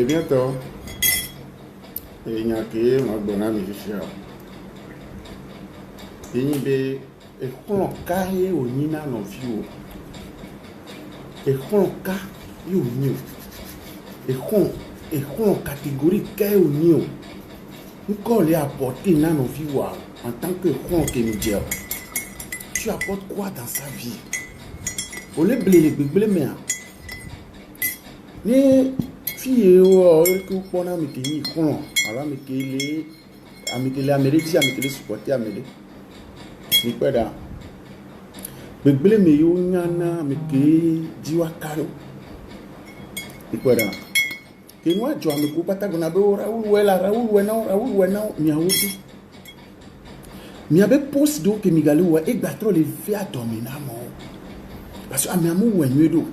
Bientôt. Et il y a qui m'a donné mes chers. Il y a un carré au Nina non fio. Et un carré au Nio. Et un catégorie carré au Nio. Nous collons apporter non fio en tant que con que nous disons. Tu apportes quoi dans sa vie? On les blé mais ni fille que pour na metini con ala metele américain metele supporter américain ni peda begbele me yo nyana meke diwa karo ni peda ke no ajo ameku patagona be Raoul wena mi awudu mi abe post do ke mi gale wa e gba tro le fi adomina mo parce que ami amu wenwe do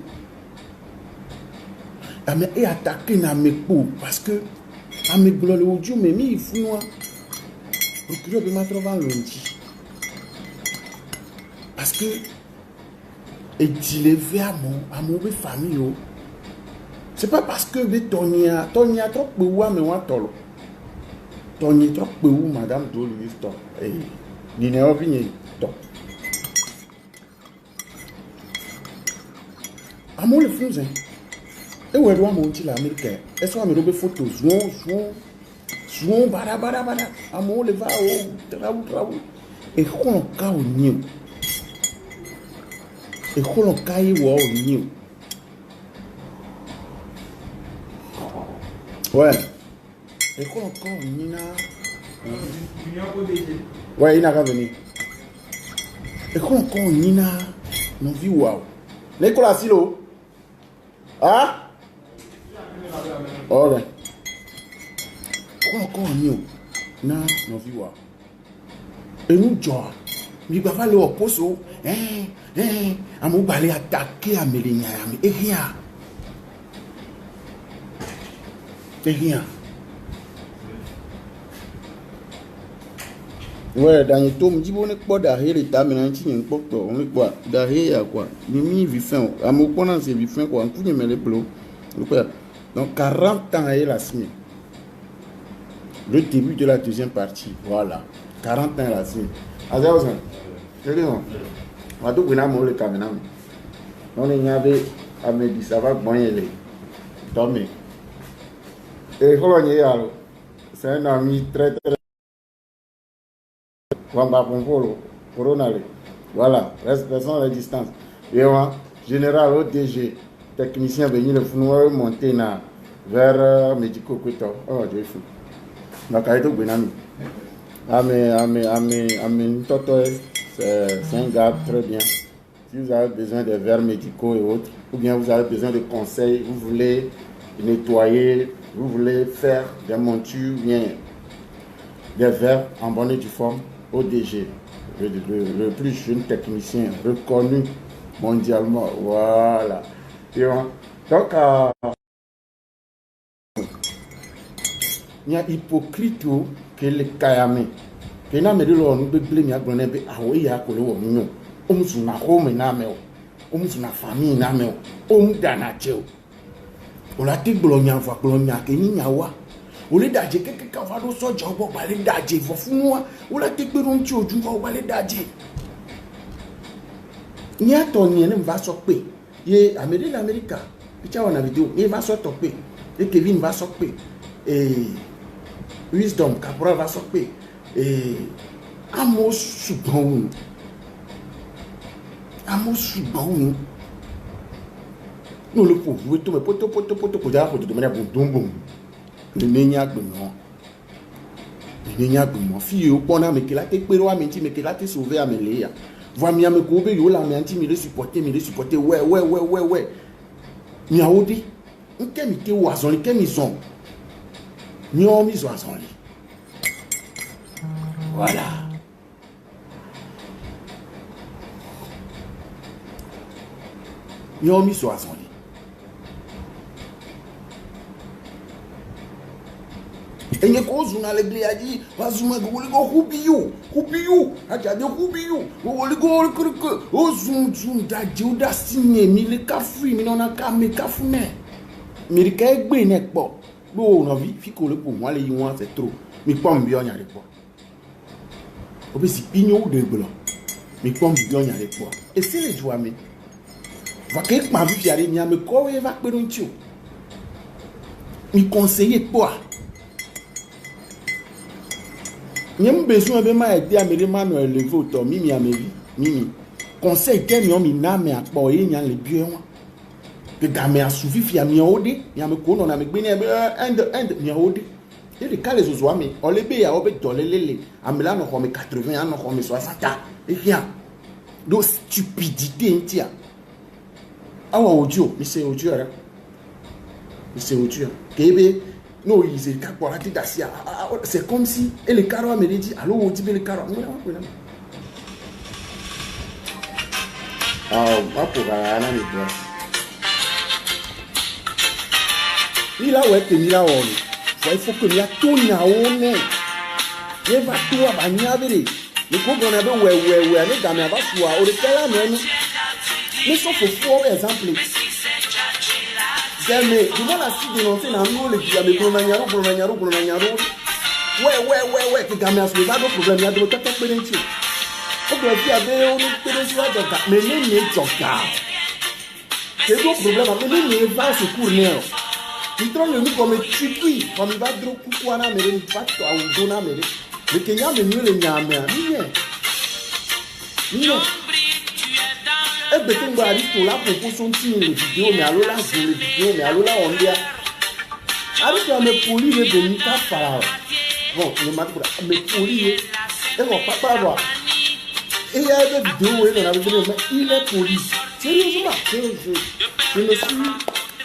ami e attaquer na me pou parce que ami glole oju me mi ifunwa procureur be ma trova lundi parce que et dit lever à mon famille yo c'est pas parce que be tonia trop pe wa me wa tolo tonia trop pe ou madame do lui stop eh ni ne opinion to amo le funzen e we do amo nti la america e so ame do be photo zuon bara amo le va o traou e kon ka o niu e kon ka yi wo o niu ouais e kon ka o nina ouais ina ka venir e kon ka o nina no vi wow Nicolas Silo ah Ọ̀rẹ́. Kọ́ mi o. Na no fi wa. Enu jọ. Mi gba fa le oposo. Amu gbale attaquer amelinya mi. Ehia. Ouais, dans le tome, dis bon, pas d'arrêt, les tables, on est quoi, d'arrêt, quoi, mimi vifin, à mon point, c'est vifin, quoi, un coup de mêlée plo. Donc, 40 ans, elle a signé. Le début de la deuxième partie, voilà. 40 ans, elle a signé. Azéosan, c'est bon. On va tout venir à mon le caméra. On est avait à me dire, ça va, bon, il est. Dormez. Et comment c'est un ami très. Voilà, respectons la distance. Et moi, général ODG, technicien venir le fou monter vers médico Kuto. Oh, Dieu fou. Donc, à tout benami. C'est un gars très bien. Si vous avez besoin de verres médicaux et autres, ou bien vous avez besoin de conseils, vous voulez nettoyer, vous voulez faire des montures, bien des verres en bonne et due forme, ODG, le plus jeune technicien reconnu mondialement. Voilà. Donc, il y a hypocrite que les kayame. Que n'a me dit l'on ne peut blâmer à Grenade à Oya Kolo Mignon. Omsuna home nameo. Omsuna famille nameo. Omdanacheo. On a dit Bologna, Bologna, Kenyawa. On les dadje, quelqu'un va nous sortir, on va les dadje, il faut nous, on l'a dit que l'on tue, on va les dadje. Il y a ton lien, va sortir. Il y a Amérique, tu as une vidéo, il va sortir. Et Kevin va sortir. Et Wisdom, Caporal va sortir. Et Amos Subon. Nous le pouvons, tout, mais poto, pour te donner un bon bon. Le nénia gbemon. Le nénia gbemon. Fille au point mais que la tête péro à menti mais que la tête sauvé à meléa. Vois mi ame kobe yo la menti me le supporter ouais. Niaodi. On kemi te wazon, kemi son. Niomi wazon. Voilà. Niomi wazon. Et il y a cause on a l'église a dit vas-y kubiyu ajade kubiyu o zoom da juda signé mi le kafri mi nona ka me kafune mi ka egbe ne po bo na vi fi ko le po mo le yi won c'est trop mi pom bi onya le po obi si pinyo de gbolo mi pom bi onya le po et c'est les joie mi va ke ma vi fiare mi ame ko we va pe don ti o mi conseiller quoi. N'y a pas besoin de m'aider à me demander à lever au temps. Mimi, conseil qu'elle m'a mis n'a mais à pas y a les biens. Que gamin a suivi fia mi ode, y a me connaît on a me béni end mi ode. Et les cas les autres mais on les paye à obé dollar les. Amela no comme 80 ans no comme 60 ans. Et rien. De stupidité entière. Ah ouais audio, mais c'est audio là. C'est audio. Kébé non, c'est comme si et les carottes me dit allô on dit les carottes il a ouais que il faut que il y a tout naone il va tout à banyabere le ko gona be ouais ne gamé va soa o de kala même mais sauf pour exemple mais du moins la suite dénoncer dans nous les gamé pour nanyaro ouais que gamé a soulevé pas de problème il y a de tata pédenti o que il y avait on pédenti là donc mais ne joka c'est le problème mais ne va se courner il trouve le nous comme chiqui comme il va trop kukwana mais il va to au dona mais Kenya me mieux le nyame non et peut-être on va aller pour la proposition de les vidéos mais alors là sur les vidéos mais alors là on dit avec un poli de Benita Farao bon le matin mais poli et on va pas voir et il y a des vidéos où on a vu mais il est poli sérieusement je me suis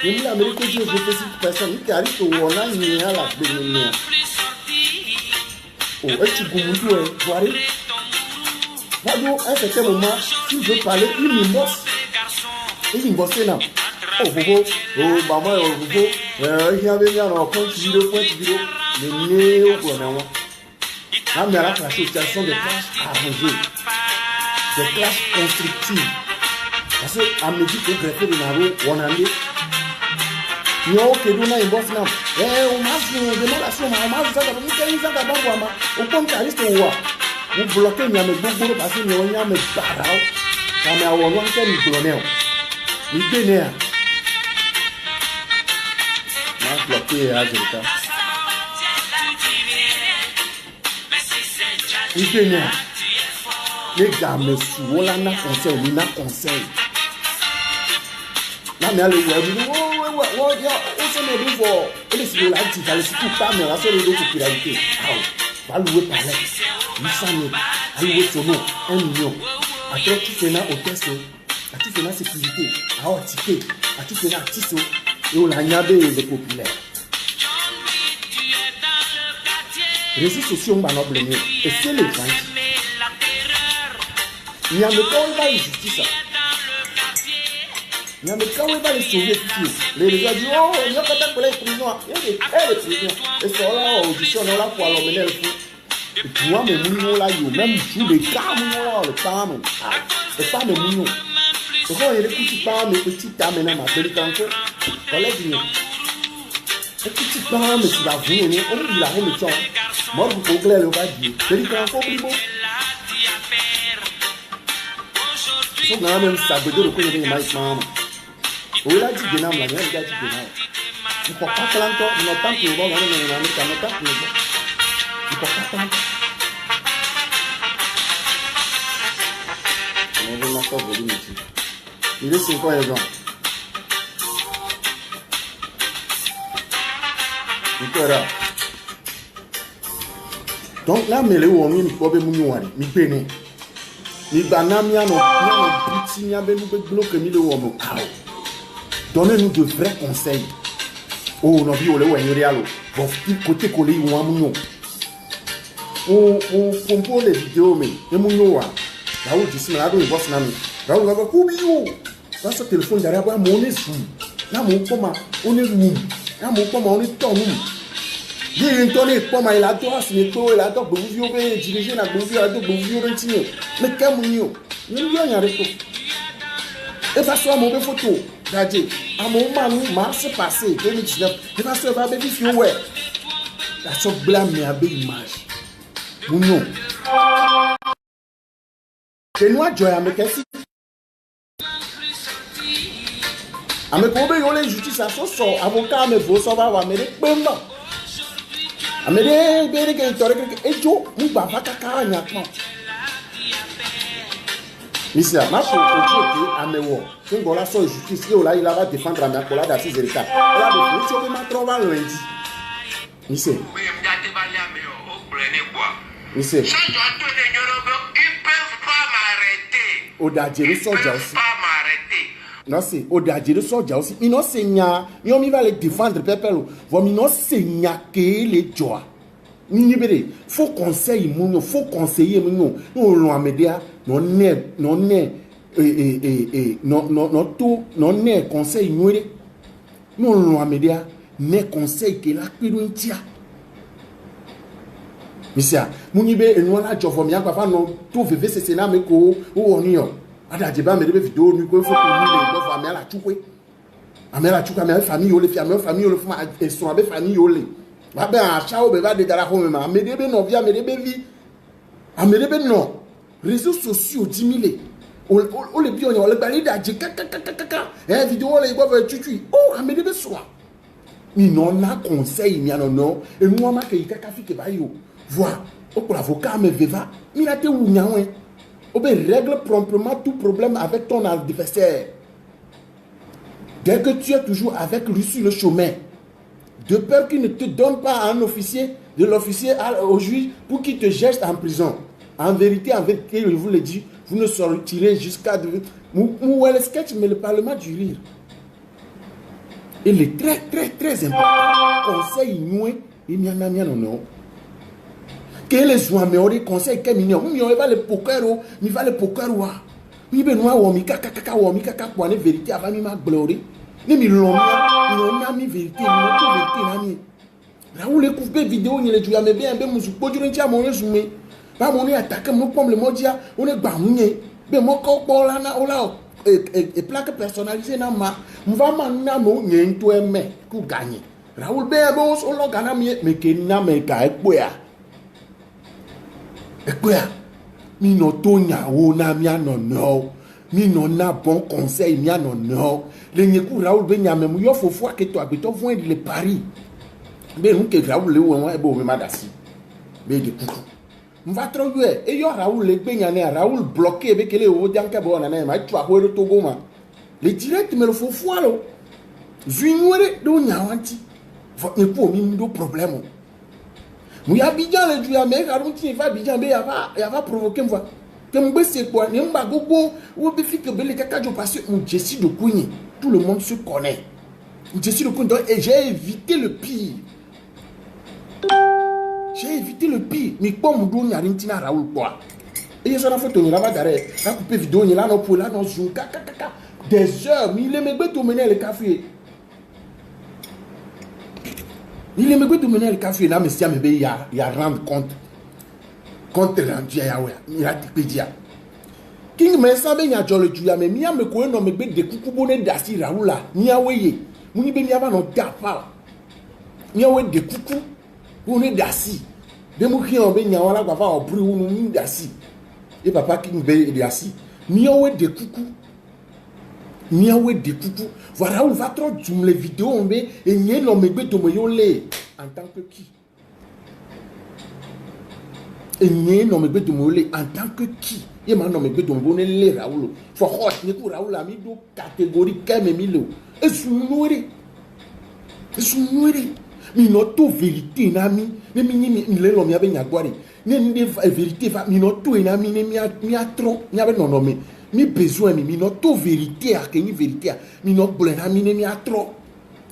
Et moi, l'Amérique, je fais cette personne qui arrive au Wana, il y a la bénédiction. Oh, et tu goûtes, tu vois, à un certain moment, si je veux parler, il me bosse. Il me bosse là. Oh, bobo, oh, maman, oh, bobo, il y avait bien un point vidéo, mais néo, quoi, non. Là, mais là, la situation de classe arrangée, des classes constructives. Parce qu'à me dit que greffer de Naro, on a mis. Nous, que nous avons un boss là. On m'a fait une démolation, on m'a fait ça, on m'a fait ça, on compte à l'iste au roi. Vous bloquez, il y a mes beaucoup parce que nous avons mes parents. Ça m'a envoyé un tel colonel. Il est né. On a bloqué à Jérica. Il est né. Les gars, mais si on a un conseil, on a un conseil. Là, mais allez, ouais, on s'en est dit pour. Et les cibles là, tu vas les tout pas, mais la seule autre popularité. Va louer par là. 800 000. Va louer son nom. 1 million. Après, tu fais là au test. Tu fais là sécurité. À haut ticket. Tu fais là tisso. Et on a niabé les populaires. Les réseaux sociaux ont un blâmé. Et c'est les gens. Il y a le temps où il y a justice. Il y a des cas où il va les sauver. Les gens disent, oh, il y a pas de prison. Il y a des prisons. Et c'est là, audition, on a pour l'emmener le fou. Et tu vois, mes mounions là, même tous les cas, le temps, le temps de mounions. Et quand il y a des petits temps, mes petits temps, maintenant, ma belle canto, on l'a dit. Les petits temps, mais tu vas venir, on dit la remettre. Moi, vous pouvez le dire. Belle canto, plus beau. On a même saboté le coup de maïsman. On l'a dit de nam, la mienne, il a dit de nam. Il ne faut pas planter, il n'a pas de bon, il n'a pas de bon. Il ne faut pas planter. On va encore voler ici. Il est 5 ans et 20. Il est là. Donc là, mais le où on est, il faut que nous soyons. Il pénètre. Il y a donnez-nous de vrais conseils. Oh, non, on côté collé, on compose les vidéos, mais là où je suis là, on voit ça. Là où on va voir, ce téléphone derrière, on est sous. Là, on est où? Là, on est dans nous. Il y a une tonne de pommes, il a droit, c'est une tour, il a droit, vous avez dirigé la bouffe, il a droit, vous avez tiré. Mais comme nous, nous n'y a rien. Et ça soit mon photo, c'est-à-dire, à mon moment où mars passé, 2019, et ça soit ma bébé fille, ouais. La chose blâme, mais avec image. Nous, non. C'est nous, Joy, à me casser. À me prouver, on les justice à son sort, avocat, mais vous savez, on va me dire, amede bere ke tore ke ejo mu baba kaka nyakma misia ma ko ojoke amewo ngola so justice o la il va défendre la kola da Zerika la de tu peux ma trouver lundi misia misia ils peuvent pas m'arrêter o da jeri soja aussi non c'est o da jeri soja aussi mi no senya mi o mi va les défendre pepelo vo mi no senya ke les joie ni bere faut conseil mon faut conseiller mon on lo amedia non tout non ne conseil nuire non lo amedia ne conseil que la piruintia misia munibe enu la jofo mi akwa fa no to veve sese na me ko o oni yo ada je ba me de video ni ko fo ko ni le go fa me ala chukwe amela chuka me famille yo le fi amela famille yo le fa eson abe famille yo le ba be a cha o be ba de dara ko me ma me de be no via me de be vi amele be no réseaux sociaux 10 000 o le bi on le gba ni da je kaka vidéo le go fa chuchu oh amele be so mi non na conseil mi anono e mu ma ke kaka fi ke ba yo vois au pour l'avocat me veva mi na te wu nyawe o be règle promptement tout problème avec ton adversaire. Dès que tu es toujours avec lui sur le chemin, de peur qu'il ne te donne pas à un officier, de l'officier au juge pour qu'il te jette en prison. En vérité, je vous le dis, vous ne sortirez jusqu'à... Où est le sketch, mais le parlement du rire. Il est très, très, très important. Conseil nous, il n'y en a non. Quel est son meilleur conseil que mignon? Il va le poker, il va le poker. Il va nous mi kaka pour la vérité avant mi ma gloire. Ni mi l'homme, il a mis vérité, il a vérité nami. Raoul est coupé vidéo, il est du mais bien, ben musu podu n'tia mon résumé. Pas mon attaque, mon pomme le modia, on est bamouné. Ben mon corps là na ola et plaque personnalisée na ma. M'va manna mo nyentou aimé pour gagner. Raoul ben bon so lo gana mi mais que na me ka ekpoya. Ekpoya. Mi no tonya o na mi anono. Mi no na bon conseil mi anono. Le nyeku Raoul ben nyame mu yo fofo aketo abeto vont le Paris. Ben nous que Raoul le won e bo me madasi. Ben de kuku. M'va trop yue e yo Raoul le ben nyane Raoul bloqué be kele o dianka bo na na ma tu aho le Togo ma. Le direct me le fofo alo. Zuinwere do nyawanti. Il faut un problème. Nous Abidjan le Dieu mais Karouti va Abidjan mais il va provoquer moi. Que me c'est quoi? Ne m'a gogo ou be fi que bele kaka jo parce que Jessie de Kouigny. Tout le monde se connaît. Jessie de Kouigny et j'ai évité le pire. J'ai évité le pire. Mais comme on a rintina Raoul quoi. Et il y a une photo, il a d'arrêt. Il a coupé vidéo, il a non pour là non zoom kaka. Des heures, mais il est me tout mener le café. Il est me tout mener le café là, mais si il y a rendre compte rendu à Yahweh. Il a dit pédia. King me sambe nya jole juya me mi me ko no me gbe de kuku bone dasi Raoula. Ni aweye. Muni be mi aba no dapa. Ni awe de kuku bone dasi. De mu ki on be nya wala gba fa obri wu ni dasi. E papa King be dasi. Ni awe de kuku. Ni awe de kuku. Voilà où va trop zoom les vidéos on be et ni no me gbe to me yo le en tant que qui. Et ni no me gbe to me le en tant que qui. Et maintenant me gbe to me le Raoul. Faut hot ni ko Raoul ami do catégorie keme milo. Et sunouri. Mi no to vérité na mi. Ne mi le lo mi abe nyagwari. Ne ni vérité va mi no to na mi ne mi a trop. Mi abe non mais mi besoin mi no to vérité a que ni vérité. Mi no bole na mi ne mi a trop.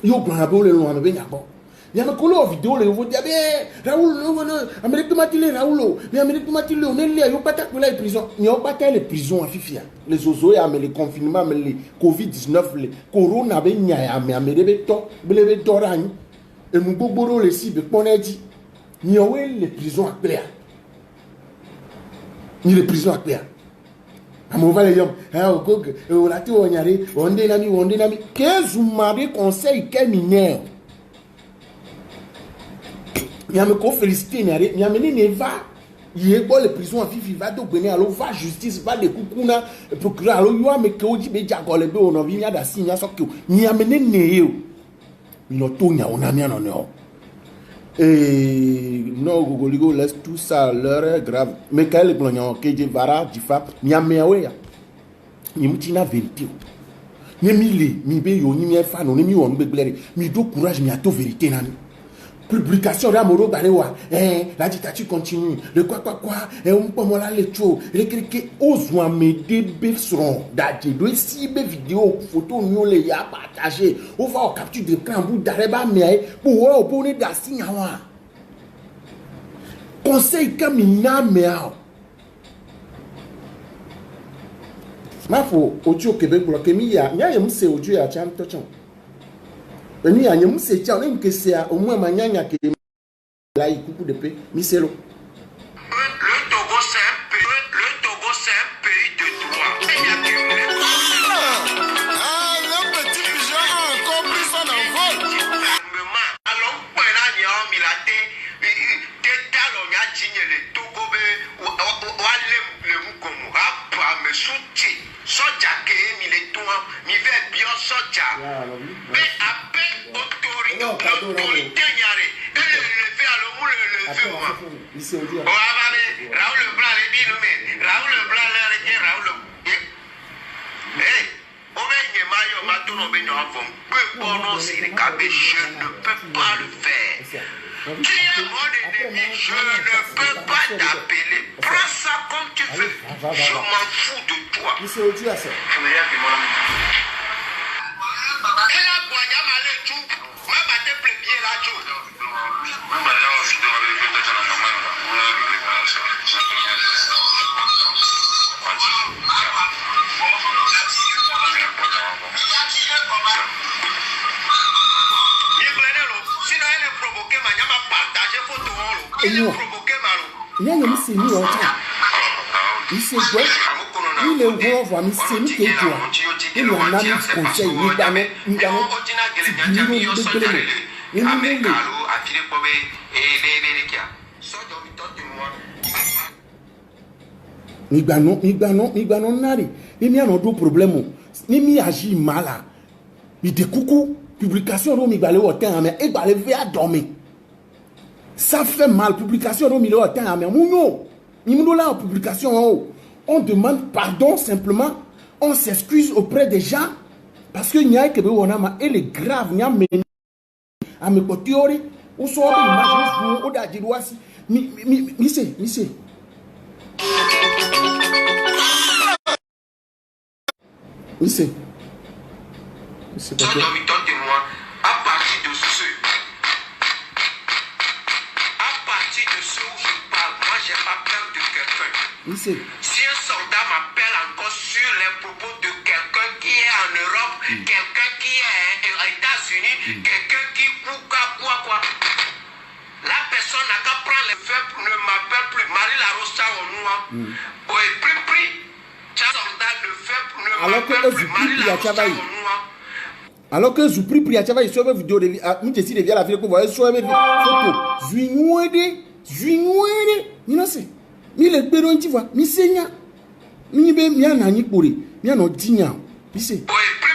Yo grand bo le lo abe nyagbo. Il y a un colo vidéo, les vous dire, Raoul, Amérique de Matile, Raoul, mais Amérique de Matile, on est là, il n'y a pas de prison. Il n'y a pas de prison à Fifia. Les oiseaux, les confinements, les Covid-19, les Corona, mais Amérique de Torang, et nous bobo les cibles, qu'on a dit, il y a les prisons à Cléa. Ni les prisons à Cléa. Amova les hommes, on a tout, on est 15 mari conseil criminel. Il y a me félicité, il y a mené Neva, il y a les prisons à Fifi, va donc venir, alors va justice, va des coucous, procureur, alors il y a me qui dit, on a vu, il y a des signes, il y a mené Néo. Il y a tout, on a mis en honneur. Et non, Gogoligo laisse tout ça, l'heure est grave. Mais quand les plans, qui vara, Difa, il y a meilleur, il y a une vérité. Ni mille, mi be yo, ni mi fan, ni mi on be blaire, mi do courage, mi a tout vérité, nani. Publication d'Amoro Barewa, la dictature continue, le quoi, on peut m'en aller trop, les osons m'aider, besseront, d'adji, de si be vidéo, photo, nous les y a partagé, on va au capture de camp, bout d'arreba, mais pour opposer d'assigner. Conseil comme il n'a pas. Ma fo, audio Québec, bloqué, il y a un c'est audio à Cham Tochon. Ni ya nyemu se tia on ke se a o mo manyanya ke la ikuku de pe mi selo. Le Togo c'est un pays de droit. Le petit pigeon a encore pris son envol. Alors pena nya milate te talo nya chinye le Togo be wa le mukomu apa me suti soja ke mi le toa mi ve bio soja. Mais après autorité nyare et le lever à l'homme le lever moi. Raoul Blanc les dit nous mais Raoul Blanc les Raoul. On est maillot maintenant on vient en forme. Peu bon c'est les cabés je ne peux pas le faire. Tu es mon ennemi, je ne peux pas t'appeler. Prends ça comme tu veux. Je m'en fous de toi. Je me dis à ça. Et la boîte à malade. Il y a une série en train. Il se doit. Il est au revoir, mais c'est nous qui est toi. Il y a un ami qui conseille. Migbanon nari. Il y a un autre problème. Il y a agi mal. Il dit coucou. Publication de Migbalé au temps, mais il va lever à dormir. Ça fait mal. Publication de Migbalé au temps, mais Mouno. Nous là en publication, on demande pardon simplement. On s'excuse auprès des gens. Parce que n'y a que elle est grave. N'y a à mes côtés, où sont les images où d'agir aussi. Monsieur. C'est pas à partir de ce où je parle, moi j'ai pas peur de quelqu'un. Si un soldat m'appelle encore sur les propos de quelqu'un qui est en Europe, quelqu'un qui est aux États-Unis, quelqu'un qui quoi. La personne n'a qu'à prendre les faits, ne m'appelle plus. Marie la Rosa au noir. Oui, pris. Soldat ne m'appelle plus. Marie la Rosa au noir. Alors que je prie pour Yachava, il sauve vidéo de la vidéo pour voir sauver photo. Juinoué, non c'est. Mi le péron tu vois, mi senya. Mi be mi anani pori, mi ano dinya. Mi se. Oui,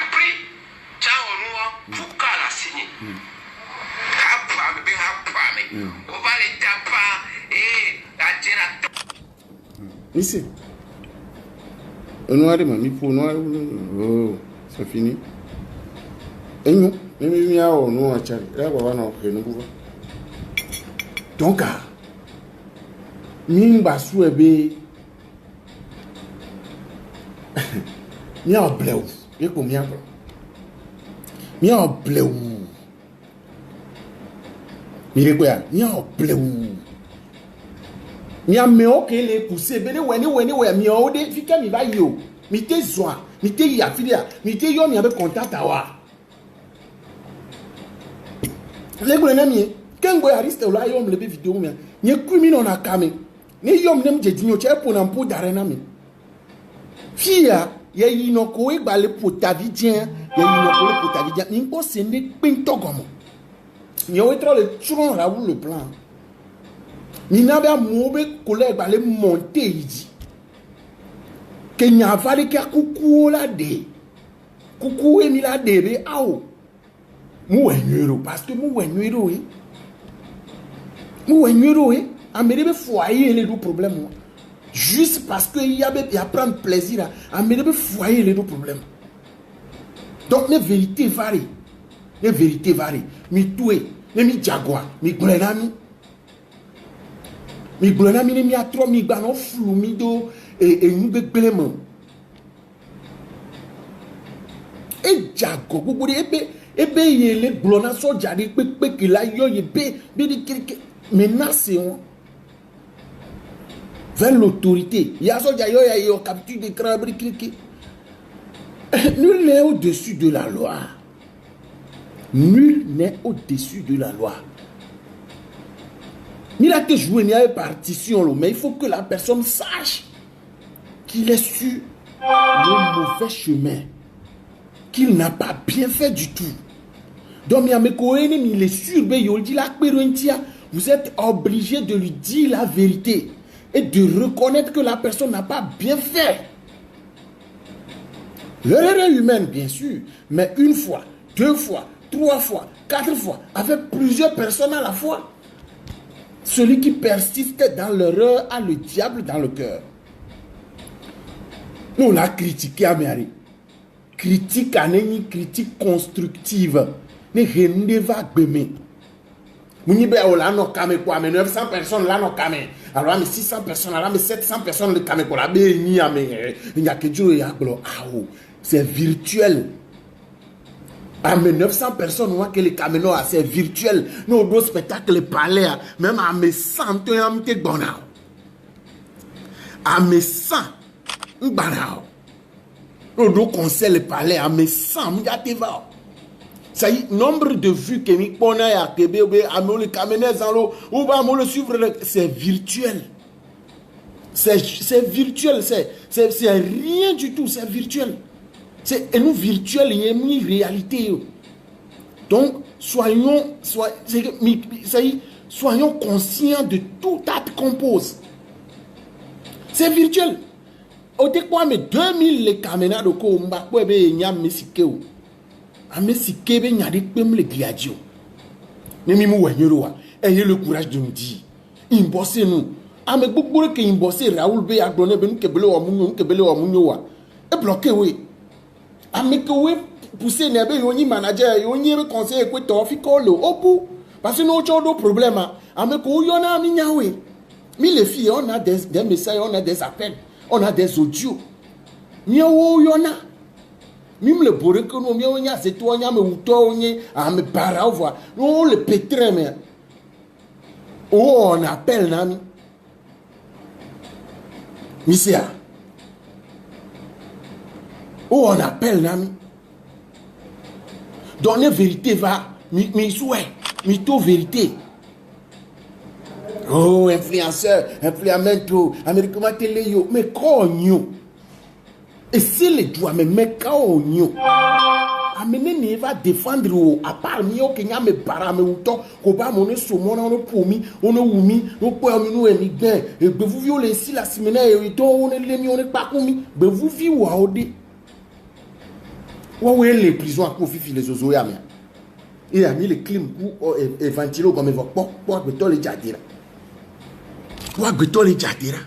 pris. Ciao nous pour la signer. On va les taper et la dire. Mi se. Noir ma mi pour noir. Oh, c'est fini. Et nous, nous avons un chari. Là, on va nous pouvoir. Donc, nous avons souhaité. Nous avons bleu. Et combien? Nous avons bleu. Nous avons bleu. Nous avons les poussés. Nous avons des filles qui va yo. Nous avons soin. Nous avons yafilia. Nous avons contact à voir. Les gouvernements, quand vous arrêtez là, ils ont les vidéos, mais ils criminels na kame. Ni yom nem jedinyo che pour n'ampo darena mi. Fia, ya inoko e bale potavidien, ya inoko le potavidien. Ni ko se ne pintogomo. Ni o etra le tron Raoul le plan. Ni na ba mobe collègue bale monter idi. Que nya vale ki akuku la de. Kuku e mi la debe awo. Parce que Amélie foyer les deux problèmes. Juste parce qu'il y a prendre plaisir à Amélie foyer les deux problèmes. Donc les vérités varient. Mi toué, mi jaguar, mi grenami. Mi grenami mi atro mi gbano flou mi do et nous beglemo. Et jago vous ebe yele blona soja de pe ki la yo ye be di kirike menace vers l'autorité. Ya soja yo ya yo capture de crabri kirike. Nul n'est au-dessus de la loi. Nul n'est au-dessus de la loi. Il a été joué, il y a une partition, mais il faut que la personne sache qu'il est sur le mauvais chemin, qu'il n'a pas bien fait du tout. Donc, il est sûr, vous êtes obligé de lui dire la vérité et de reconnaître que la personne n'a pas bien fait. L'erreur est humaine, bien sûr, mais une fois, 2 fois, 3 fois, 4 fois, avec plusieurs personnes à la fois. Celui qui persiste dans l'erreur a le diable dans le cœur. Nous l'avons critiqué à Mary. Critique à une critique constructive. Ne rendez-va gbeme. Mounibe ola no kame kwa me 900 personnes là no kame. Alors mais 600 personnes là mais 700 personnes le kame kwa be ni ame. Il y a que Dieu ya glo. C'est virtuel. À mes 900 personnes, moi, que les camions, c'est virtuel. Nous, nos spectacles parlaient, même à mes 100, à mes 100, nous, conseils parlaient à mes 100, ça y est, nombre de vues que nous avons à Québec, les camions, c'est virtuel. C'est virtuel, c'est rien du tout, c'est virtuel. C'est nous virtuel, il y a une réalité. Donc, soyons conscients de tout acte qu'on pose. C'est virtuel. Au départ, mais 2000 les caméras de Komba, il y a Messike. A Messike, il y a des pèmes les gliadio. Mais ayez le courage de nous dire. Il bosse nous. Ame beaucoup que il bosse Raoul B a donné ben kebele wa munyo wa. Et bloqué oui. Ame que oui pousser nebe yoni manager yoni conseiller ko to fi call opu parce que nous avons des problèmes. Ame ko yona mi nyawe. Mais les filles on a des messages, on a des appels, on a des audios. Nyawo yona. Même le bourre que nous mions nya c'est toi nya me uto onye ame para voir. Nous le pétrin mais oh on appelle nami. Misia. Oh, on appelle Nami. Donner vérité va. Mi souhait. Mi to vérité. Oh, influenceur. Influamento. Américain télé yo. Mais quand on et si les doigts, mais quand on amener ne va défendre à part mio que nya me para me uto ko ba mo ne so mo na no pomi ono wumi no po mi no emi ben e be vous violer si la semaine e to on le mi on ne pas komi be vous vi wa ode wa we les prisons à fifi les ozo ya me il a mis le clim pour ventilo comme va pour be to le jadira pour be to le jadira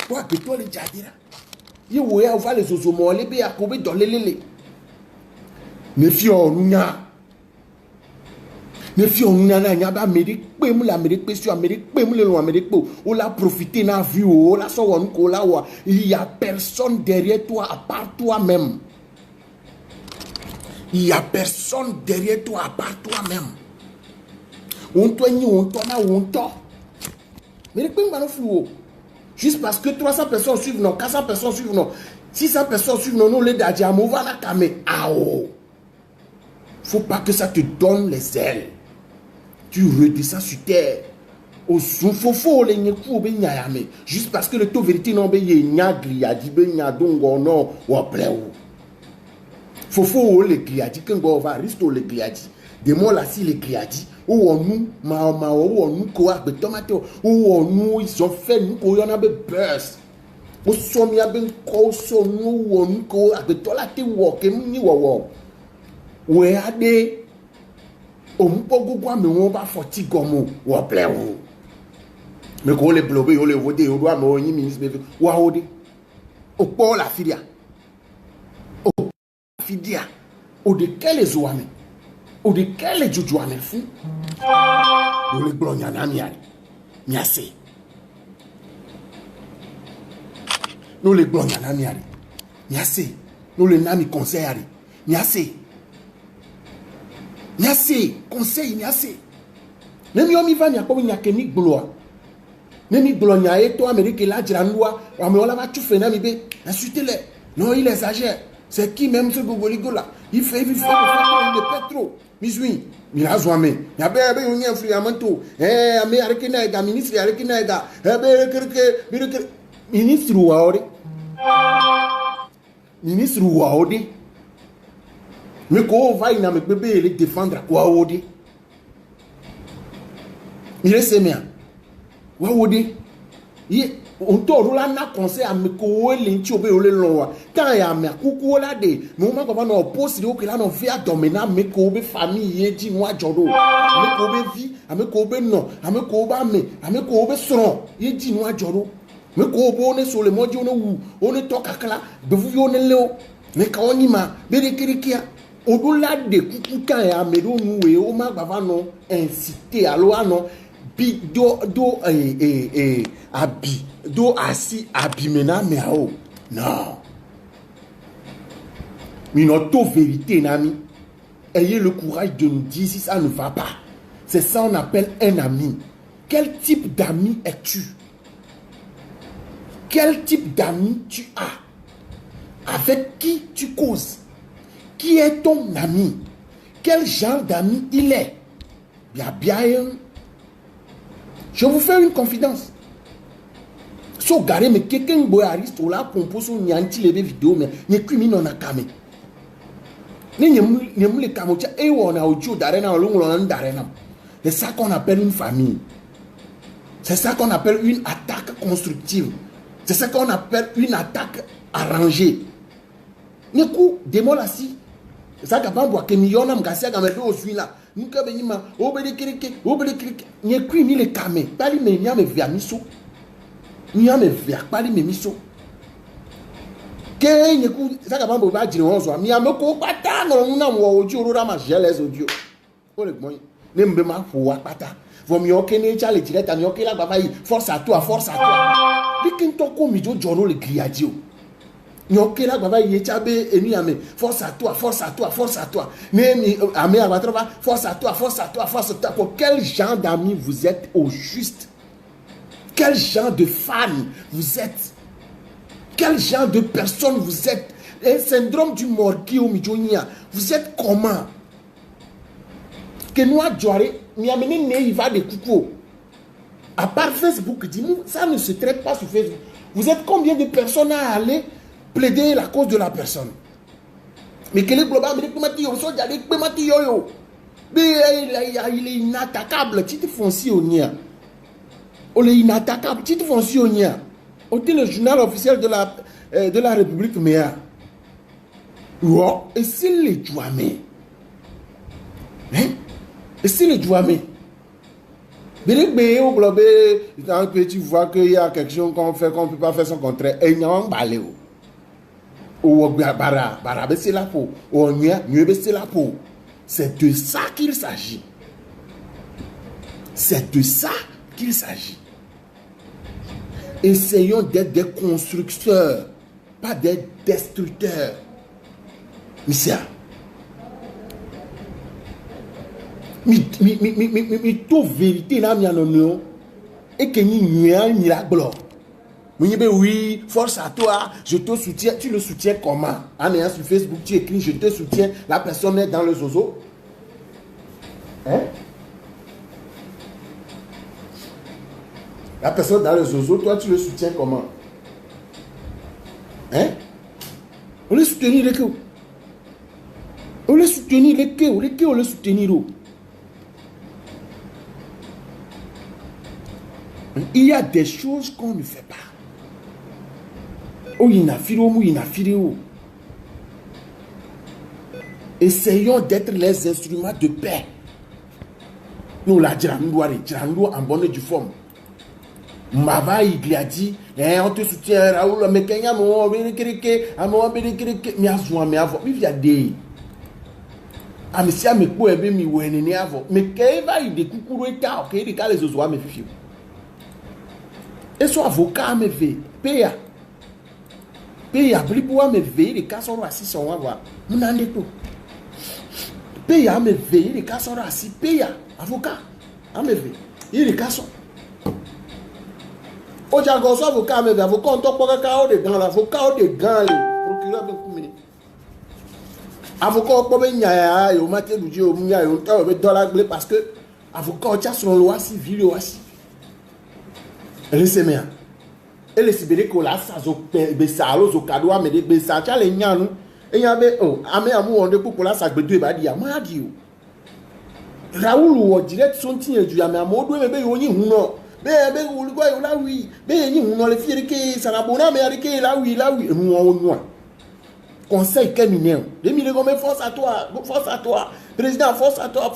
pour be to le jadira il y a les oiseaux molles bien à dans les lélés. Ne fions nous ne fions nous n'a pas Amérique pem l'Amérique pêche Amérique pem le Amérique on l'a profité n'a vu on l'a sauvé on l'a wa il y a personne derrière toi à part toi-même. Il y a personne derrière toi à part toi-même. On toi mais pem pas nous flou. Juste parce que 300 personnes suivent, non, 400 personnes suivent, non, 600 personnes suivent, non, les dadjamou, va la camé. Ah oh! Faut pas que ça te donne les ailes. Tu redescends sur terre. Au soufofo, les nyekou, ben nyayame. Juste parce que le taux vérité, non, ben nyagli, yadi, ben nyadongo, non, ou après ou. Fofo, les gliadi, quand on va, risto, les gliadi. Des mots là, si les gliadi. Ou on nous, ou on nous, quoi, de tomate, ou on nous, ils ont fait, nous, qu'on y en a de buzz. Ou son, il y a bien, qu'on son, nous, ou on nous, quoi, de tomate, ou on nous, ou on a des, on nous, quoi, mais on va forti comme, ou après, ou. Mais qu'on les bloque, on les vote, on doit, mais on y ministre, ou à ode, ou pour la filia. Ou la filia, ou de quelles ouames. Ou de quel juju ame fou? Ou le glonya na miari. Miase. Nous le glonya na miari. Miase. Nous le nami conseil. Miase. Miase. Conseil miase. Même yo mi va mi akobi nya kemi gloa. Nemi glonya e to Amérique la jiranwa. Ame ola va tu fe na mi be. Insultez-le. Non, il exagère. C'est qui même ce gogoligo là? Il fait le pétro. Misui, Milazouame, Yabe, on y a friamento, Amé, Arekinega, ministre Arekinega, ministre Waori. Ministre Waori. Mais qu'on va y avec bébé les défendre à quoi Waori? Il est sémien. Waori. On tourne là na conseil à me couer l'inchobé au loin quand il y a me coucou là de mais on va nous poster au que là nous via dominer me couper famille dit moi jodo me couper vie à me couper non à me couper mais à me couper son il dit moi jodo me couper on est sur le mode on est toka kala de vous on est là mais quand on y ma bérékirikia au-delà de coucou quand il y a me nous et on va non inciter à loi non bi do abi do asi abimena meao non Une auto-vérité, Nami. Ayez le courage de nous dire si ça ne va pas. C'est ça qu'on appelle un ami. Quel type d'ami es-tu? Quel type d'ami tu as? Avec qui tu causes? Qui est ton ami? Quel genre d'ami il est? Bien. Je vous fais une confidence. So gare mais quelqu'un boyariste ou là compose son nyanti lebe vidéo mais n'y crimi non akame. Ni nyem le kamocha e wona ojo darena olongolon darena. C'est ça qu'on appelle une famille. C'est ça qu'on appelle une attaque constructive. C'est ça qu'on appelle une attaque arrangée. Ni coup démolasi. Ça capable boire que millions m'gasia gamedo oswila. Nika benima obele kirike n'y crimi le kame. Pali me nya me via miso. Nya me via pali me miso. Que n'y coup ça capable ba dire on so mi ameko pata no na mo oju orora ma jealous audio. O le gbon ne mbe ma fo wa pata. Vom yo kene cha le direct ami yo kela baba yi force à toi. Bikin to ko mi jo joro le griadio. Yo kela baba yi cha be eni ame force à toi. Ne mi ame abatroba force à toi. Pour quel genre d'amis vous êtes au juste? Quel genre de fan vous êtes? Quel genre de personne vous êtes? Un syndrome du morki au Midjonia. Vous êtes comment? Que nous a joué, nous a mené il va de coucou. À part Facebook, dis-nous, ça ne se traite pas sur Facebook. Vous êtes combien de personnes à aller plaider la cause de la personne? Mais quel est le global? Il est inattaquable. Tu te fonces au nia. Il est inattaquable. Tu te fonces au nia. Ôtez le journal officiel de la République Méa. Et c'est les douamés. Hein? Et c'est les douamés. Tu vois qu'il y a quelque chose qu'on fait, qu'on ne peut pas faire son contraire. Et il y a un balai. C'est de ça qu'il s'agit. C'est de ça qu'il s'agit. Essayons d'être des constructeurs, pas des destructeurs. Monsieur. Mais toute vérité là, et que ni la gloire. Oui, force à toi, je te soutiens. Tu le soutiens comment? En ayant sur Facebook, tu écris je te soutiens. La personne est dans le zozo. Hein? La personne dans le zozo, toi tu le soutiens comment? Hein? On le soutenir les queues. On le soutenir les queues. On le soutenir. Il y a des choses qu'on ne fait pas. Oh, il y a firo. Essayons d'être les instruments de paix. Nous la dirons en bonne et due forme. Mava il a dit, on te soutient Raoul, mais Kenya mo berikirike, amo berikirike, mi azwa mi avo, mi via de. Amisia me ko ebe mi wene ni avo, mais keva il de kukuru eta, OK, il ka les ozoa me fifi. Et son avocat me ve, peya. Peya bliboa me ve, il ka soro assis son avo. Munande to. Peya me ve, il ka soro assis, peya, avocat. Me ve, il ka soro. Avocat on top de gants, l'avocat de gants, le procureur de Koumé. Avocat pour venir au matin du jour, parce que avocat son loi civile aussi. Laissez-moi. Et les Sibériens ça zo cadeau mais des ça les nyanu et y avait amé amour on de pour là ça bedu ba dia moi di Raoul ou direct son tien du amé amour do me yoni huno. Bébé, vous le voyez là, oui. Bébé, on le fait que ça n'a pas mais avec là, oui. Nous, conseil criminel. Les milliers comme force à toi. Président, force à toi.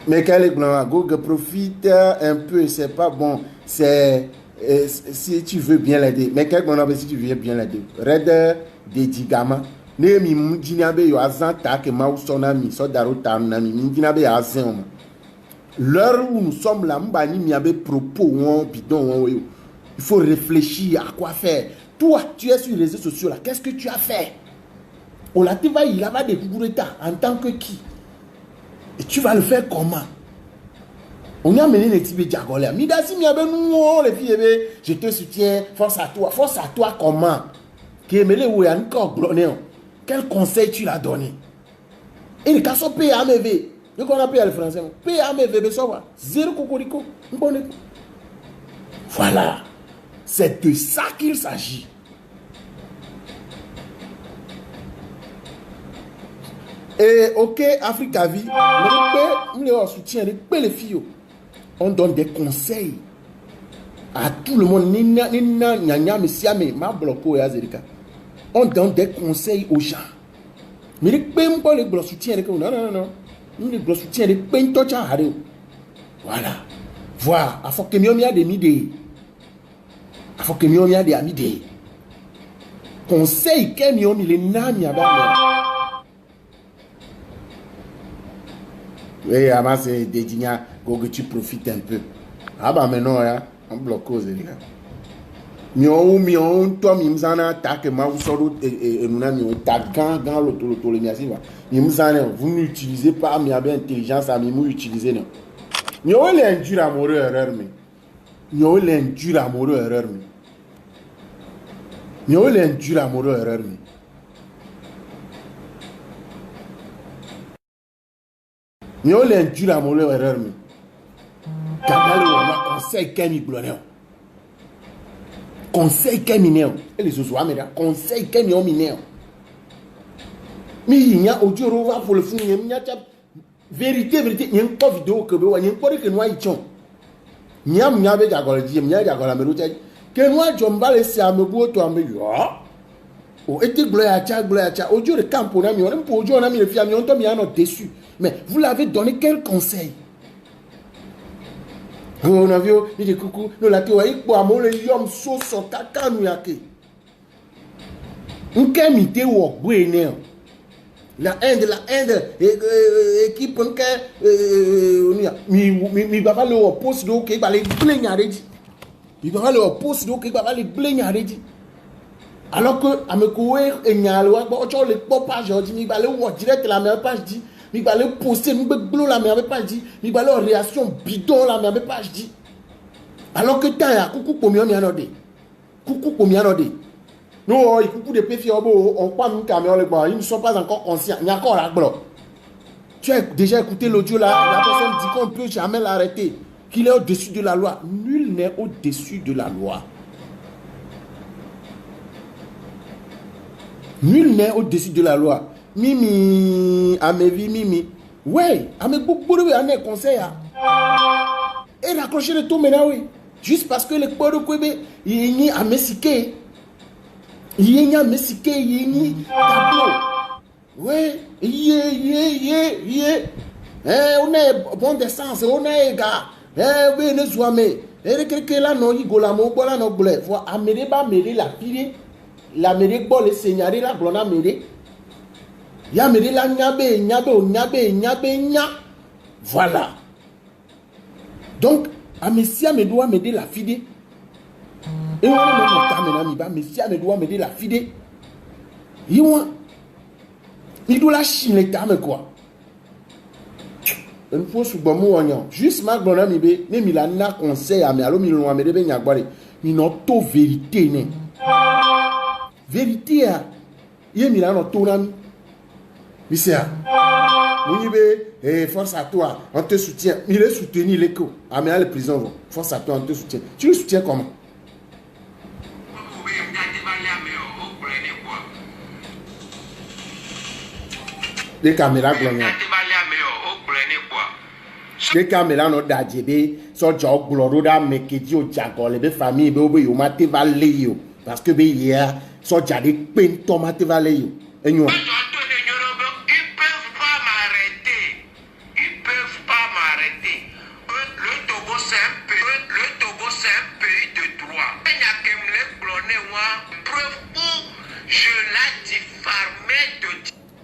Mais quel est le Google profite un peu, c'est pas bon. C'est si tu veux bien l'aider. Mais quel est si tu veux bien l'aider. Red Dedigama. Ne mi mdinabe yo azanta ke mausonami so darota nami mdinabe ya azema. L'heure où nous sommes là mbani mi abe propos won bidon won yo. Il faut réfléchir à quoi faire. Toi, tu es sur les réseaux sociaux là. Qu'est-ce que tu as fait? On l'a dit, il va découvrir en tant que qui? Et tu vas le faire comment? On a mené les types de diagoles. Midasi, les filles, je te soutiens. Force à toi. Force à toi comment? Quel conseil tu l'as donné? Et le cas sont payés à MEV. Donc on a payé le français. Payé à MEV, zéro cocorico. Voilà. C'est de ça qu'il s'agit. Et ok, Africa Vie, on soutient les filles. On donne des conseils à tout le monde. On donne des conseils aux gens. Mais les pèmes pas les gros soutiens. Non. Les gros soutiens, les pèmes tout ça. Voilà. Voilà. Il faut que nous ayons des idées. Il faut que nous ayons des idées. Conseil que nous ayons les nami à oui, avant c'est des dignas que tu profites un peu. Ah bah maintenant, on bloque les gars. Mion, toi, mimzana, attaque, ma vous sort et nous avons gant l'auto, les miasiva. Mimzana, vous n'utilisez pas, mais avec intelligence, à mimou utiliser. Mion, il est un dur amoureux erreur, mais. Mion, il est un dur amoureux erreur, mais. Mion, il est un dur amoureux erreur, mais. Mion, il est un dur amoureux erreur, mais. Quand on a conseil, Kenny Blonel. Conseil qu'est mineur. Et les autres, mais conseil qu'est mineur. Mais il y a audio rova pour le fond. Il y a vérité. Il y a une vidéo que vous voyez. Il y a que nous avons. Il y a un peu d'agologie. Il y a d'agologie. Que nous avons pas laissé à me boire toi me dire. Oh, et tu gloire à audio de camp pour nous. On pour audio on a mis le fiam. On tombe bien dessus. Mais vous l'avez donné quel conseil? On a vu, il dit coucou, nous l'avons dit, pour amour, les hommes sont caca, nous yake. Nous avons mis au Guénéen. La Inde, équipe, mi va le poste d'eau qui va les blaignardi. Mi va le poste d'eau qui va les blaignardi. Alors que, à me courir, et n'y a pas de popage, mi va le voir direct la meilleure page dit. Mi va le poster, mi va la meilleure page dit. Mi va leur réaction bidon la meilleure page dit. Alors que tant ya coucou pour mieux mianode. Coucou pour mianode. Non, il coucou de péfi on croit nous caméra le bois, ils ne sont pas encore conscients. Il y a encore la bloc. Tu as déjà écouté l'audio là, la personne dit qu'on ne peut jamais l'arrêter, qu'il est au-dessus de la loi. Nul n'est au-dessus de la loi. Nul n'est au-dessus de la loi. Mimi, à mes vies, Mimi. Ouais, à mes beaucoup de conseils. Et raccrocher le tout maintenant, oui. Juste parce que le corps de Kwebe, il y a un messiqué. Il y a un messiqué, il y a tableau. Oui, on est bon d'essence, on est gars. Oui, ne soit mais. Et quelqu'un là, non, il go la mon bola non blé. Faut amener ba mêler la pile. La mêler bon le seigneurie la blona mêler. Ya mêler la nyabe. Voilà. Donc, à Messia me doit m'aider la fide. Et on a Messia me doit m'aider la fide. Il doit la chine les tames quoi. Il faut sous bon mot. Juste ma bonne amie, mais il a un conseil à me allo mi l'on m'aider bien boire. Il n'a pas vérité né. Vérité à. Il y a un ton ami. Monsieur, force à toi, on te soutient. Il est soutenu l'écho. Ah, mais à la prison, force à toi, on te soutient. Tu le soutiens comment? Les caméras glorieuses. Les caméras n'ont d'adjébé, sont job glorieux, mais qui dit au diagol, les familles, ils ont maté valé, parce que il y a, sont déjà des peines tomates valé. Et nous.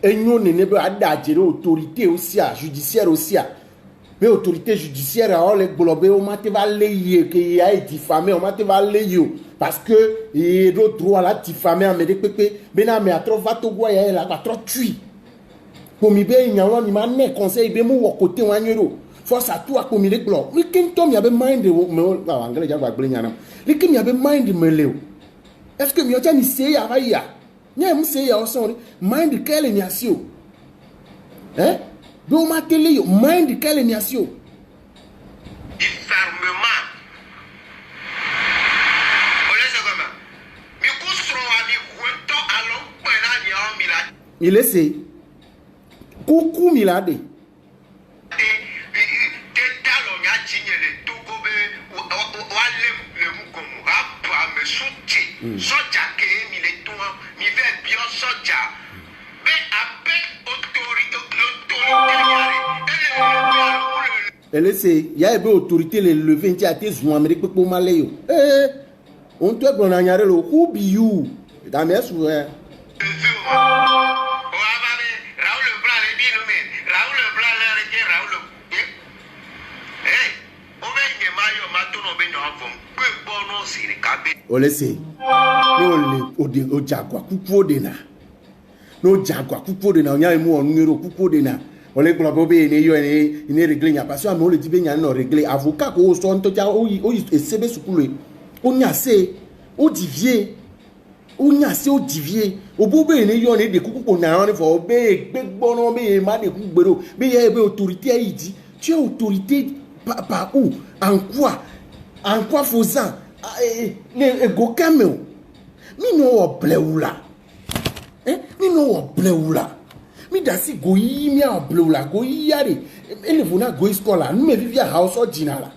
Et nous, on n'est pas d'adhérer autorité aussi, judiciaire aussi. mais autorité judiciaire on les globé on m'a te va les que a été diffamé on m'a te va les parce que et d'autres droits là diffamé en médé pépé bena mais à trop va to boya elle a trop tui pour mi be nyalo ni ma ne conseil be mu wo côté wanyero force à toi pour mi les glo mi kin tom ya be mind me anglais ja gba gble nyana li kin ya be mind me leo est-ce que mi o ja mi se ya va ya nya mu se ya o son mind quelle ni asio hein do ma tele yo mind quelle ni asio fermement. Il essaie. Coucou Milade. Elle essaie. Il y a une autorité les lever qui a été joué en Amérique pour Maléo. Eh, on te prend un yaré le who be you. Dans mes souvenirs. On le sait. Nous jagwa kupo dena. Nous jagwa kupo dena. On y a un mot en numéro kupo dena. On les globe ne yo ne régler nya parce que on le dit ben nya no régler avocat ko so nto ja o sebe sukulu. On y a c'est o divier. On y a c'est o divier. O bo be ne yo ne de kuku ko na on fo be gbegbo no be ma de kuku gbero. Be ye be autorité a dit. Tu es autorité par où? En quoi? En quoi faisant? Les gokame mi no o bleula mi no o bleula mi dasi goyi mi a bleula goyi yare ele vona goyi skola nous me vivia house or dinala.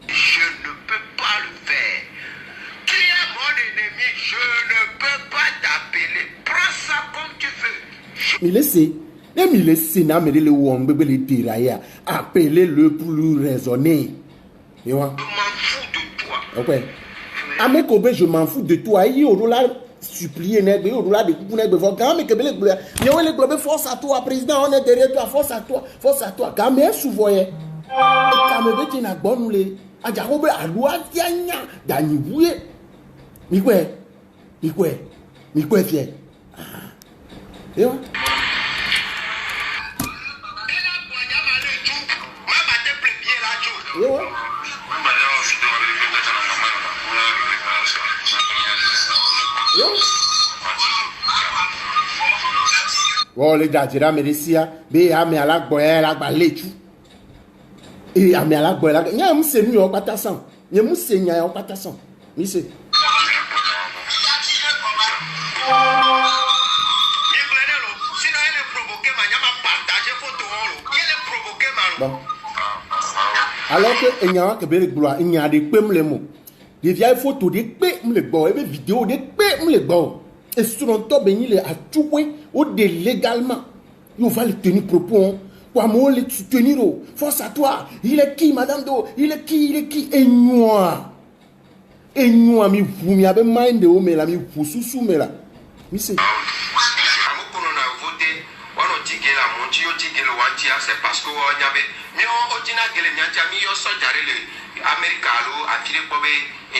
Je ne peux pas le faire. Tu es mon ennemi, je ne peux pas t'appeler. Prends ça comme tu veux. Mi laissez na me le won bebe le tiraya appeler le plus raisonné. Tu vois? Je m'en fous de toi. Ok. Amekobe, je m'en fous de toi. Il y a supplier nègre, il y a des coups nègre. Quand même, il y a les globes, force à toi, président, on est derrière toi, force à toi, force à toi. Quand même, souvent, quand même, tu n'as pas bon les. Adjarobe, aloua, tianya, danibouye. Mikwe, fier. Et ouais. Oh les gars, j'ai ramené ici, mais à mes à la boya, la balétu. Et à mes à la boya, il y a un seigneur au patassan. Il y a un seigneur au patassan. Oui, c'est. Bon. Alors que il y a un gloire, il y a des pèmes les mots. Des vieilles photos, des pèmes les bois, des vidéos, des pèmes les bois. Et sur un top, il est à tout ou légalement. Il va le tenir propos. Quoi, moi, le tenir. Force à toi. Il est qui, madame Do? Il est qui? Et moi, mi vous m'y avez mind de haut, mais la mi vous sous mais là. Mi c'est. C'est parce que on y avait mais on tina gele nyanja mi yo so jare le America lo afire ko be e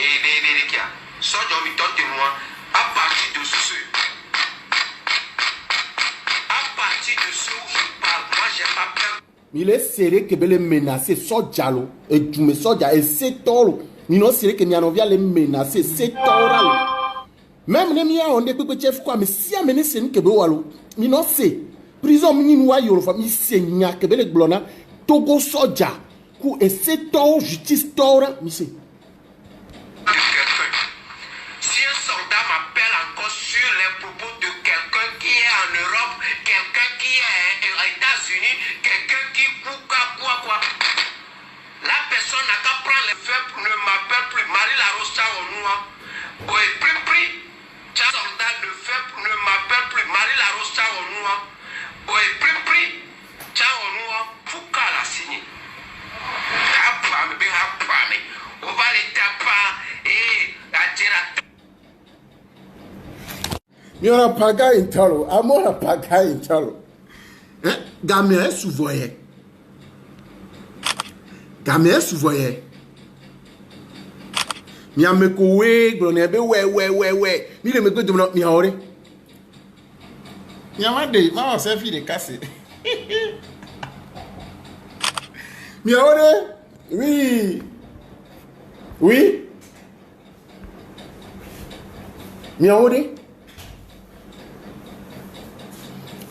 kia so jo mi tonte moi à partir de ce je parle moi j'ai pas peur. Il est serré que les menacer so jalo et tu me so ja et c'est tolo mi non serré que nyano via les menacer c'est tolo même les mia on de pepe chef quoi mais si amener c'est ni que be walo mi non c'est prison mi ni wa yoro famille senya que les glona Togo soja ku et c'est tolo justice tolo mi c'est. Si un soldat m'appelle encore sur les propos de quelqu'un qui est en Europe, quelqu'un qui est aux États-Unis, quelqu'un qui quoi. La personne n'a qu'à prendre les feux, ne m'appelle plus. Marie la Rosa au noir. Oui, pri. Soldat de feu ne m'appelle plus. Marie la Rosa au noir. Oui, pri. Au noir. Pourquoi la signer? On va les taper et la dire. Mi ora paga intalo, amora paga intalo. Gamé souvoye. mais souvent mi ameko we glone be we mi le meko de mi ore Il y a des gens qui ont fait casser. mi ore oui mi ore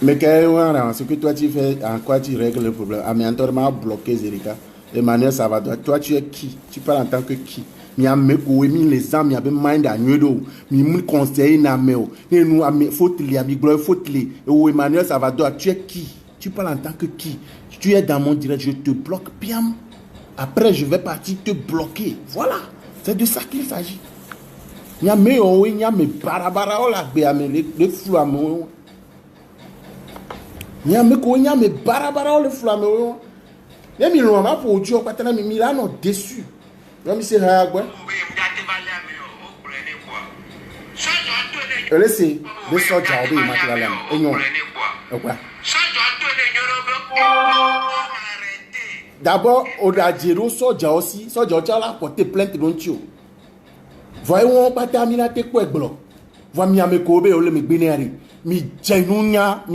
mais ce que toi tu fais, en quoi tu règles le problème? Amiantor m'a bloqué Zerika. Emmanuel Salvador, toi tu es qui? Tu parles en tant que qui? Mi a me mi les âmes, mi a mind à nuedo, mi me conseiller na meo. Et nous a me faut li, a mi gloire faut li. Et Emmanuel Salvador, tu es qui? Tu parles en tant que qui? Tu es dans mon direct, je te bloque bien. Après je vais partir te bloquer. Voilà, c'est de ça qu'il s'agit. Mi a me o, mi a me barabara o la be a me le flou à mon. Nyame ko nyame barabara le flame o ne mi lo ma po oju o patana mi la no déçu no mi se ha agba elese be soja obi ma tla lam enyo okwa d'abord o da jero soja aussi soja o la porter plainte don ti o voyez won pata mi la te ko egblo vo mi ame ko be o le mi gbe ni ari mi jenunya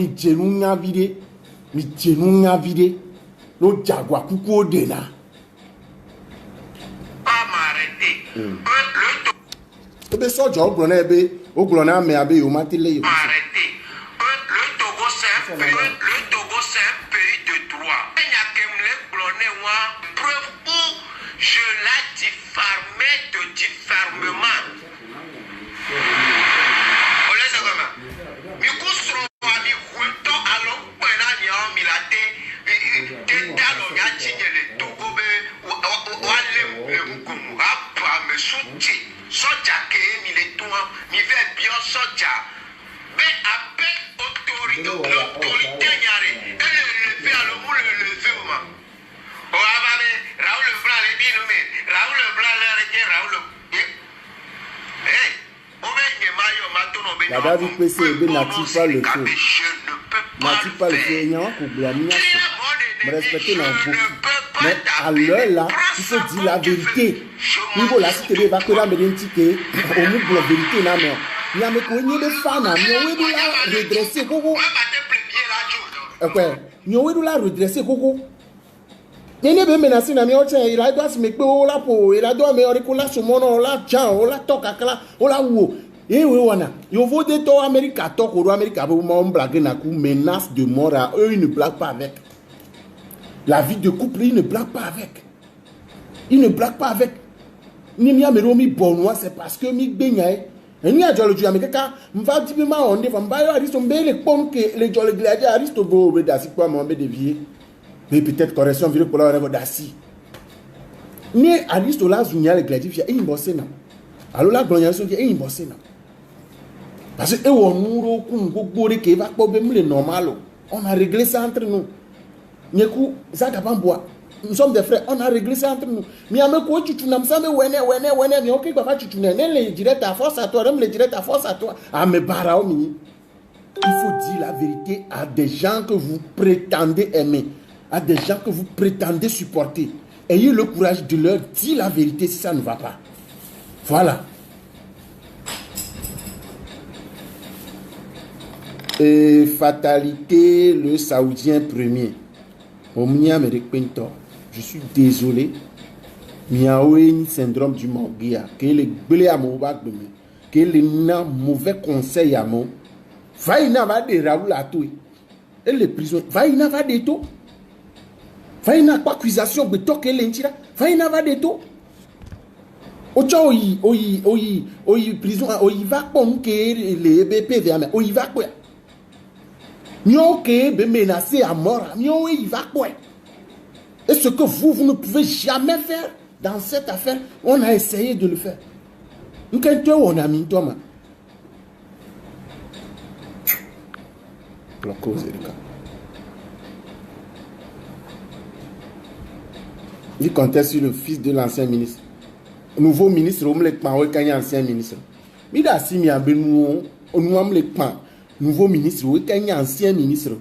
vide lo jagwa kuku ode na to be sojo ogbona ebe ogbona me abe o matile yo le Togo c'est un pays de droit. Il y a que me glonné moi preuve où je l'ai diffamé de diffamement. La David PC n'attire pas le feu. N'attire pas le feu. Il y a un problème. Me respecter dans beaucoup. Mais à l'heure là, il faut dire la vérité. Niveau la cité va que la médecine au niveau de la vérité là mais il y a mes cognes de fans, mais où est la redresser coco? OK. Ni où est la redresser coco? Nene be menacé na mi o il a doit se me pe o la po, il a doit me o la sumono o la jan o la toka kala o la wo. Et oui, wana. Yo vote to America, to ko America, bo mo blague na ku menace de mort à eux, ils ne blaguent pas avec. La vie de couple, ils ne blaguent pas avec. Ils ne blaguent pas avec. Ni mi amero mi bonwa, c'est parce que mi gbenyae. Et ni a jolo ju ameka, mva tipima onde fa mba yo aristo mbele pon que les jolo gladier aristo bo be dasi kwa mo be devier. Mais peut-être correction vire pour la rêve dasi. Ni aristo la zunya le gladier fia e bossé na. Alors la glonia so ki e bossé na. Parce que on a réglé ça entre nous. Nous sommes des frères, on a réglé ça entre nous. Mais il faut dire la vérité à des gens que vous prétendez aimer, à des gens que vous prétendez supporter. Ayez le courage de leur dire la vérité si ça ne va pas. Voilà. Et fatalité, le Saoudien premier. Je suis désolé. Miaoui syndrome du Mangia. Que le blé à mon bac de me. Que le mauvais conseil à mon. Vaïna va de Raoul à tout. Et les prisonniers. Vaïna va de tout. Vaïna pas accusation de toquer l'intira. Vaïna va de tout. Oyi prison. Oyi va comme que les BP vers oyi va quoi. Mieux que menacé à mort, mieux il va quoi? Et ce que vous ne pouvez jamais faire dans cette affaire, on a essayé de le faire. On a mis Thomas. La cause est le cas. Il comptait sur le fils de l'ancien ministre. Nouveau ministre, on me l'a dit, ancien ministre. Il a signé à Benou, on me l'a dit. Nouveau ministre, oui, qu'il y a ancien ministre.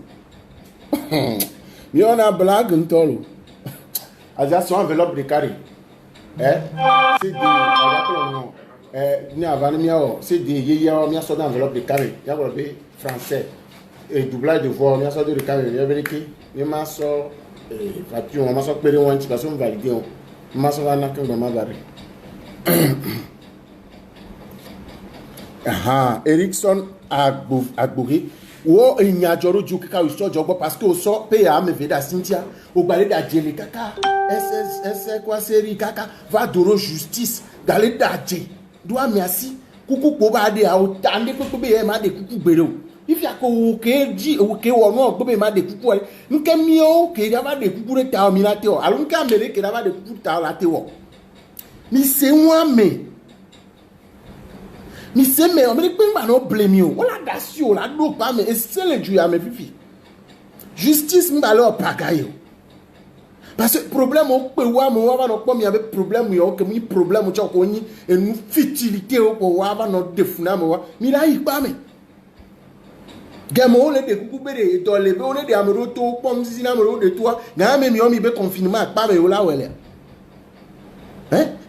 Mais on a blague un tolo. Association enveloppe de carré. C'est des c'est des yéyas, il y a sorte d'enveloppe de carré. Il y a des français. Et doublage de voix, il y a sorte de carré. Il y a vérifié. Il y a sorte facture, il y a sorte de indication validée. Il y a sorte d'anakan barré. Erickson Agbori. Wo enya joro ju kaka uso jogbo parce que o so pe ya me veda Cynthia o gbale da jele kaka ss kwa seri kaka va doro justice gale da je do amiasi kuku po ba de a o tande pe be e ma de kuku gbere o ifi ako ke ji o ke wo no gbe ma de kuku wale nke mi o ke da ba de kuku re ta o mi na te o alu nke amere ke da ba de kuku ta o la te wo mi se won me mi se me o me pe ma no blame you o la da si o la do pa me e se le ju ya me fifi justice mba le o pagayo parce que problème o pe wa mo wa no po mi avec problème yo ke mi problème cho ko ni e nu futilité o ko wa ba no defuna mo wa mi la yi pa me gamo le de kuku bere to le be o le de amero to pom sisi na amero de toi ga me mi o mi be confinement pa me o la wele.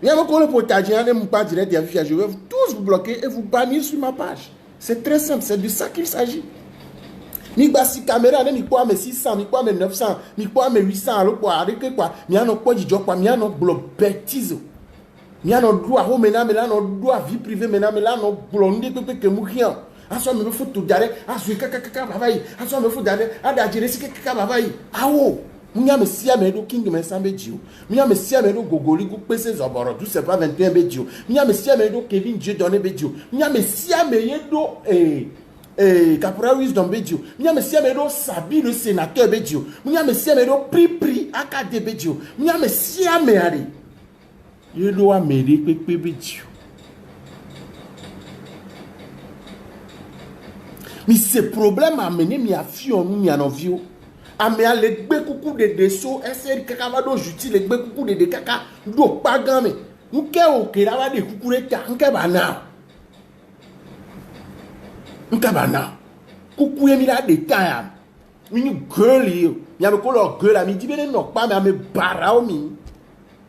Il y a encore le potager, pas direct, je vais tous vous bloquer et vous bannir sur ma page. C'est très simple, c'est de ça qu'il s'agit. Ni basi caméra, ni quoi mes 600, ni quoi mes 900, ni quoi mes 800, alors quoi, avec quoi, mi a no quoi du job, mi a no blog bêtise. Mi a no droit, oh, mais là, no droit, vie privée, mais là, no blondé, que mourir. Ah, ça me faut tout d'arrêt, ah, je suis caca, bavaille, ah, ça me faut d'arrêt, ah, d'agir, c'est caca, bavaille. Ah, oh! Mia me sia me do king me sambe dio. Mia me sia me do gogoli gu pese zoboro tout c'est pas 21 bedio. Mia me sia me do Kevin Dieu donné bedio. Mia me sia me yedo Caporal Wisdom bedio. Mia me sia me do Sabi le sénateur bedio. Mia me sia me do Pri AKD bedio. Mia me sia me ari. Yedo a me de pepe bedio. Mais ce problème a mené mi a fio mi a no vio. Ame a le gbe kuku de so ese kaka va do juti le gbe kuku de kaka do pagame nke o ke ra va de kuku re ta nke bana kuku e mi la de ta ya mi ni girl yo ya me ko lo girl a mi di bene no pa me ame bara o mi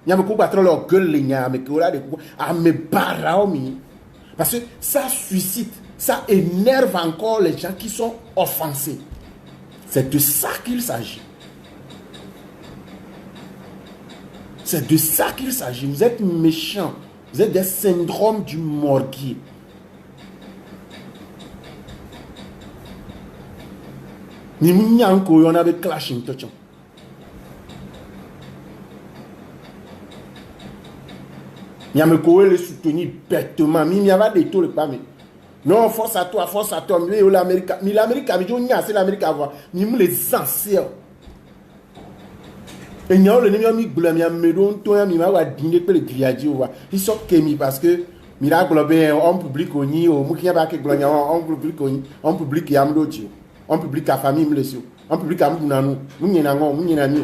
ya me ko gba tro lo girl le nya me ko la de kuku ame bara o mi parce que ça suscite, ça énerve encore les gens qui sont offensés. C'est de ça qu'il s'agit. C'est de ça qu'il s'agit. Vous êtes méchants. Vous êtes des syndromes du mortier. Ni munyanko yon avait clashing touchant. Il y a me coué le soutenir bêtement. Il y a des taux le pas. Non, force à toi, mais l'Amérique, mais c'est l'Amérique à voir. Mais les anciens. Et il y a le numéro de Goulam, il y a dîner pour le grilladier. Ils sont kémis parce que miracle en public on y au Moukia Baki Goulam, en public, il y a en public à famille, en public à Mounanou, Mounianano.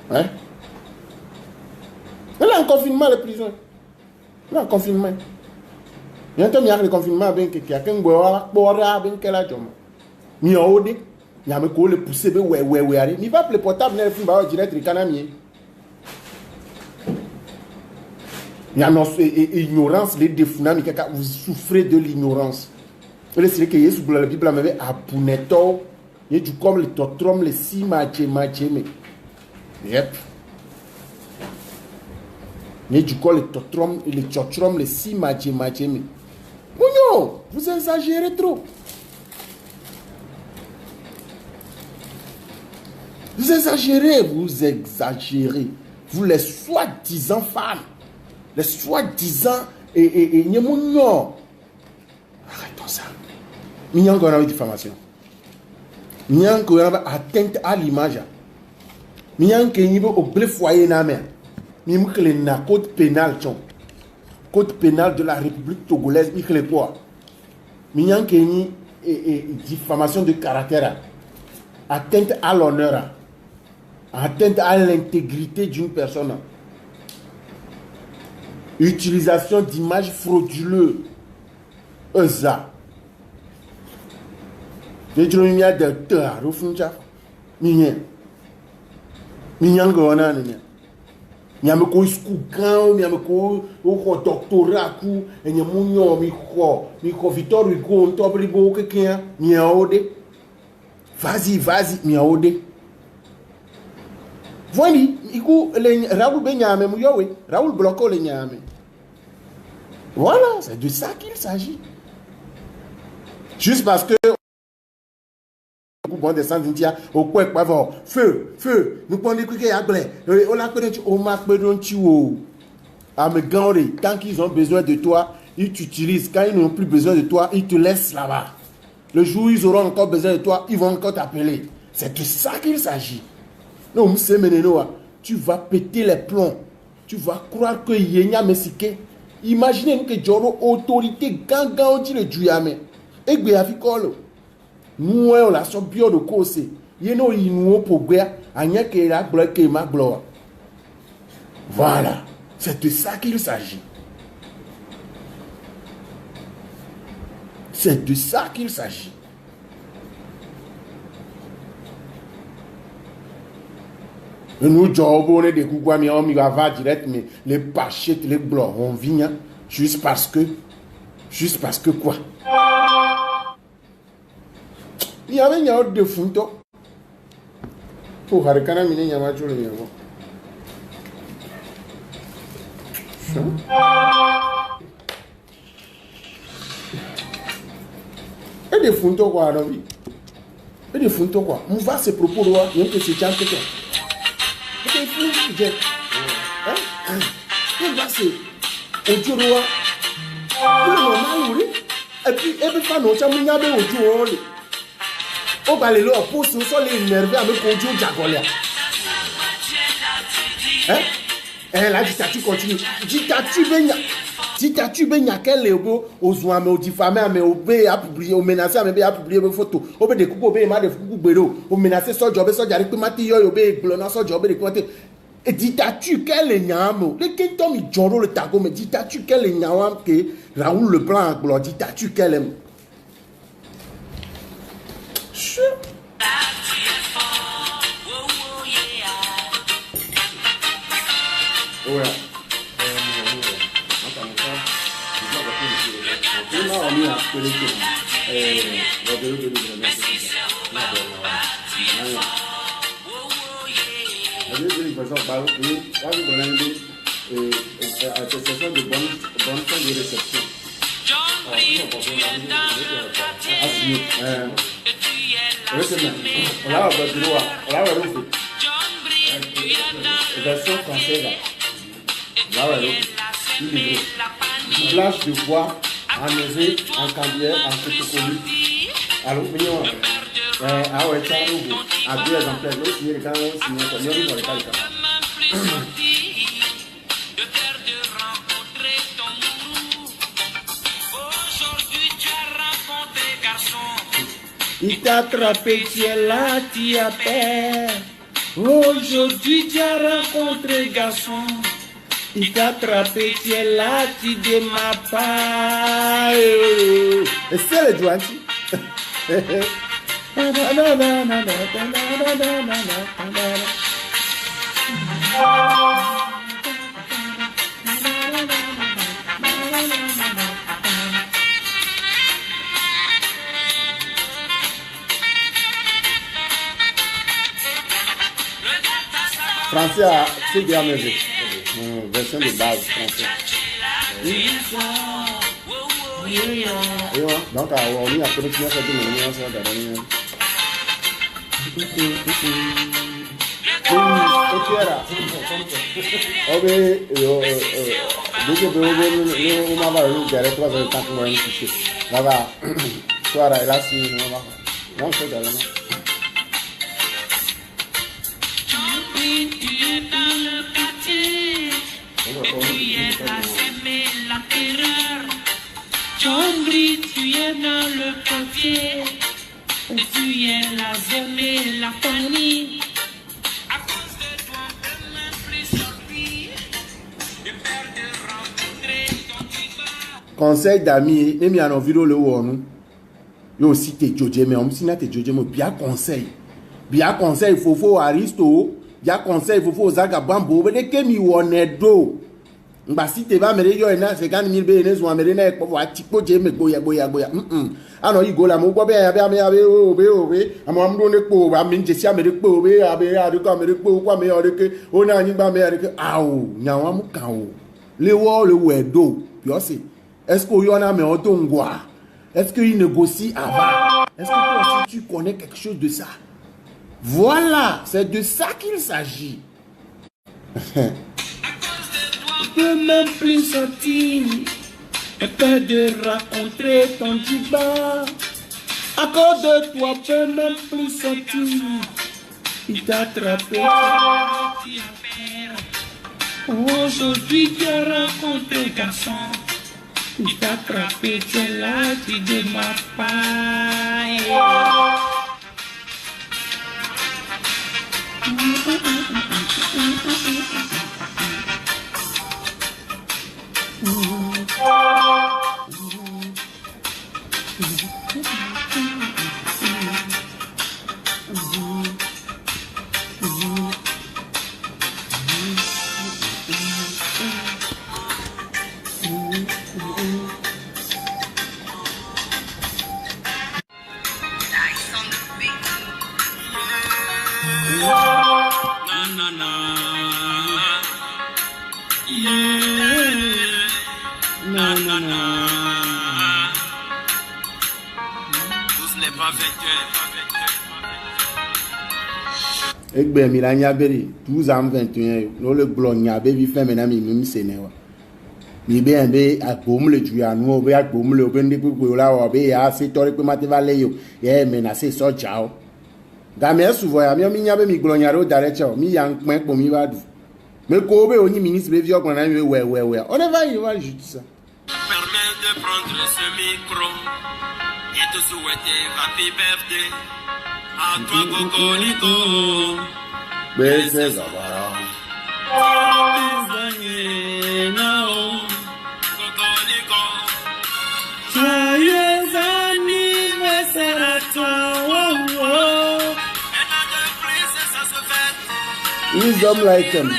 Hein? Là, en confinement, les prisons. Là, en confinement. Il y a un confinement, il y a un boira, il y a un il y a un il y a un le pousser, il va le portable, il va direct le canamier. Il y a une ignorance, les défounami, vous souffrez de l'ignorance. Et c'est que Jésus, la Bible m'avait apuneto, il y a du comme le totrom, le si majeme. Yep. Il y a du coup le totrom, le totrom, le si majeme. Non, vous exagérez trop. Vous exagérez. Vous les soi-disant femmes. Les soi-disant et non. Arrêtons ça. Il y a encore une diffamation. Il y a encore une atteinte à l'image. Il y a encore une foyer na mer. Il y a un code pénal. Code pénal de la République togolaise. Il y a une diffamation de caractère. Atteinte à l'honneur. Atteinte à l'intégrité d'une personne. Utilisation d'images frauduleuses. Ça. minha ngona nene minha me ko school grand minha me ko o doctorat ku enye munyo mi ko Victor Hugo on to bribo ke kia minha ode vas-y minha ode voili iku le Raoul Benyame muyowe Raoul bloco le nyame. Voilà, c'est de ça qu'il s'agit. Juste parce que bon descendre dire au quoi pas feu nous prenons que y a blé on l'a connu au marque bedon tu à me garder tant qu'ils ont besoin de toi ils t'utilisent quand ils n'ont plus besoin de toi ils te laissent là-bas le jour où ils auront encore besoin de toi ils vont encore t'appeler. C'est de ça qu'il s'agit. Non tu vas péter les plombs, tu vas croire que yenya mesike. Imaginez que Joro autorité ganga on dit le Duyame et Béavikolo. Nous on la so bio de cause. Yeno inou pogbe anya ke la bloqué ma gloire. Voilà, c'est de ça qu'il s'agit. C'est de ça qu'il s'agit. Nous, on est des coups, on va direct, mais les pachettes, les blancs, on vient juste parce que quoi? Il y avait une autre de funto. Pour Harikana, il y a un jour, et des funto quoi, la vie. Et des funto quoi. On va se propos, il y a que c'est déjà quelqu'un. C'est fou, j'ai. On va se. On dit roi. On est normal, oui. Et puis, pas non, ça m'a dit au jour. On va aller là, pour se les énerver avec le jour Jagolia. La dictature continue. Dictature, ben y'a quel léo, aux oies, aux diffamés, mais au bé à publier, aux menacés, mais à publier vos photos. Au bé des coups, au bé, des coups, bélo, aux menacés, son job, son diarrhée, matillon, au bé, glonant, son job, des comptes. Et dictature, quel est nyamo? Le Kenton, il joro le tago, mais dictature, quel est nyamo que Raoul le blanc, la dictature, quel est. Ouais. Attestation de bonne fin de réception. Version française. Du blanche de bois, en neveu, en cambière, en photocopie. Alors, mignon. Ah ouais, ça, à 2 exemplaires. Nous, signer les canons, signer comme nous, on les parle. Il t'a attrapé, tu es là, tu as peur. Aujourd'hui, tu as rencontré garçon. Il t'a attrapé, tu es là, tu démarres pas. Et c'est le doigt. Français, c'est bien musique. Version de base français. Donc, on y a produit un certain nombre Chambry, tu es dans le quartier, tu es la zone et la famille. À cause de toi, on peut même plus sortir. De peur de rencontrer ton tuba. Conseil d'amis, même il y a une vidéo le où nous. Yo aussi t'es jodje, mais on s'y n'a t'es jodje, mais bien conseil. Bien conseil fofo Aristo, bien conseil fofo Zagabambo, mais de kemi wonedo. Mba si te va me yo ena 50,000 be zo amere na ekpo wa tipo je me goya. Ano yi go la mo gbo be obe amo amdo ne po ba mi je si amere po obe abe adiko amere po kwa me oreke o na yin gba me oreke awo nya wa mu kan o le wedo puis c'est est-ce que yo na me o to ngwa est-ce que il négocie avant est-ce que toi aussi tu connais quelque chose de ça voilà c'est de ça qu'il s'agit. Je peux même plus sortir, j'ai peur de rencontrer ton diva. À cause de toi, je peux même plus sortir. Il t'a attrapé. Aujourd'hui, tu as rencontré un garçon. Il t'a attrapé, tu es là, tu de ma paille. Egbe mi la nyaberi 12 ans 21 no le glo nyabe vi fe mena mi mi senewa mi be ende agbom le ju anu obe agbom le obe ndi gbogbo la o be ya se tori pe mate va le yo ye me na se so jao ga me suvo ya mi nyabe mi glo nyaro director mi yang pin po mi ba du me ko obe oni ministre be vi ogbon na mi we on ne va y voir juste ça. Permet de prendre ce micro et de souhaiter happy birthday à toi Cocorico. Bese Zabara. Cocorico. Joyeux anniversaire à toi. Oh, oh. Et la de princesse à se fête. Please don't like him.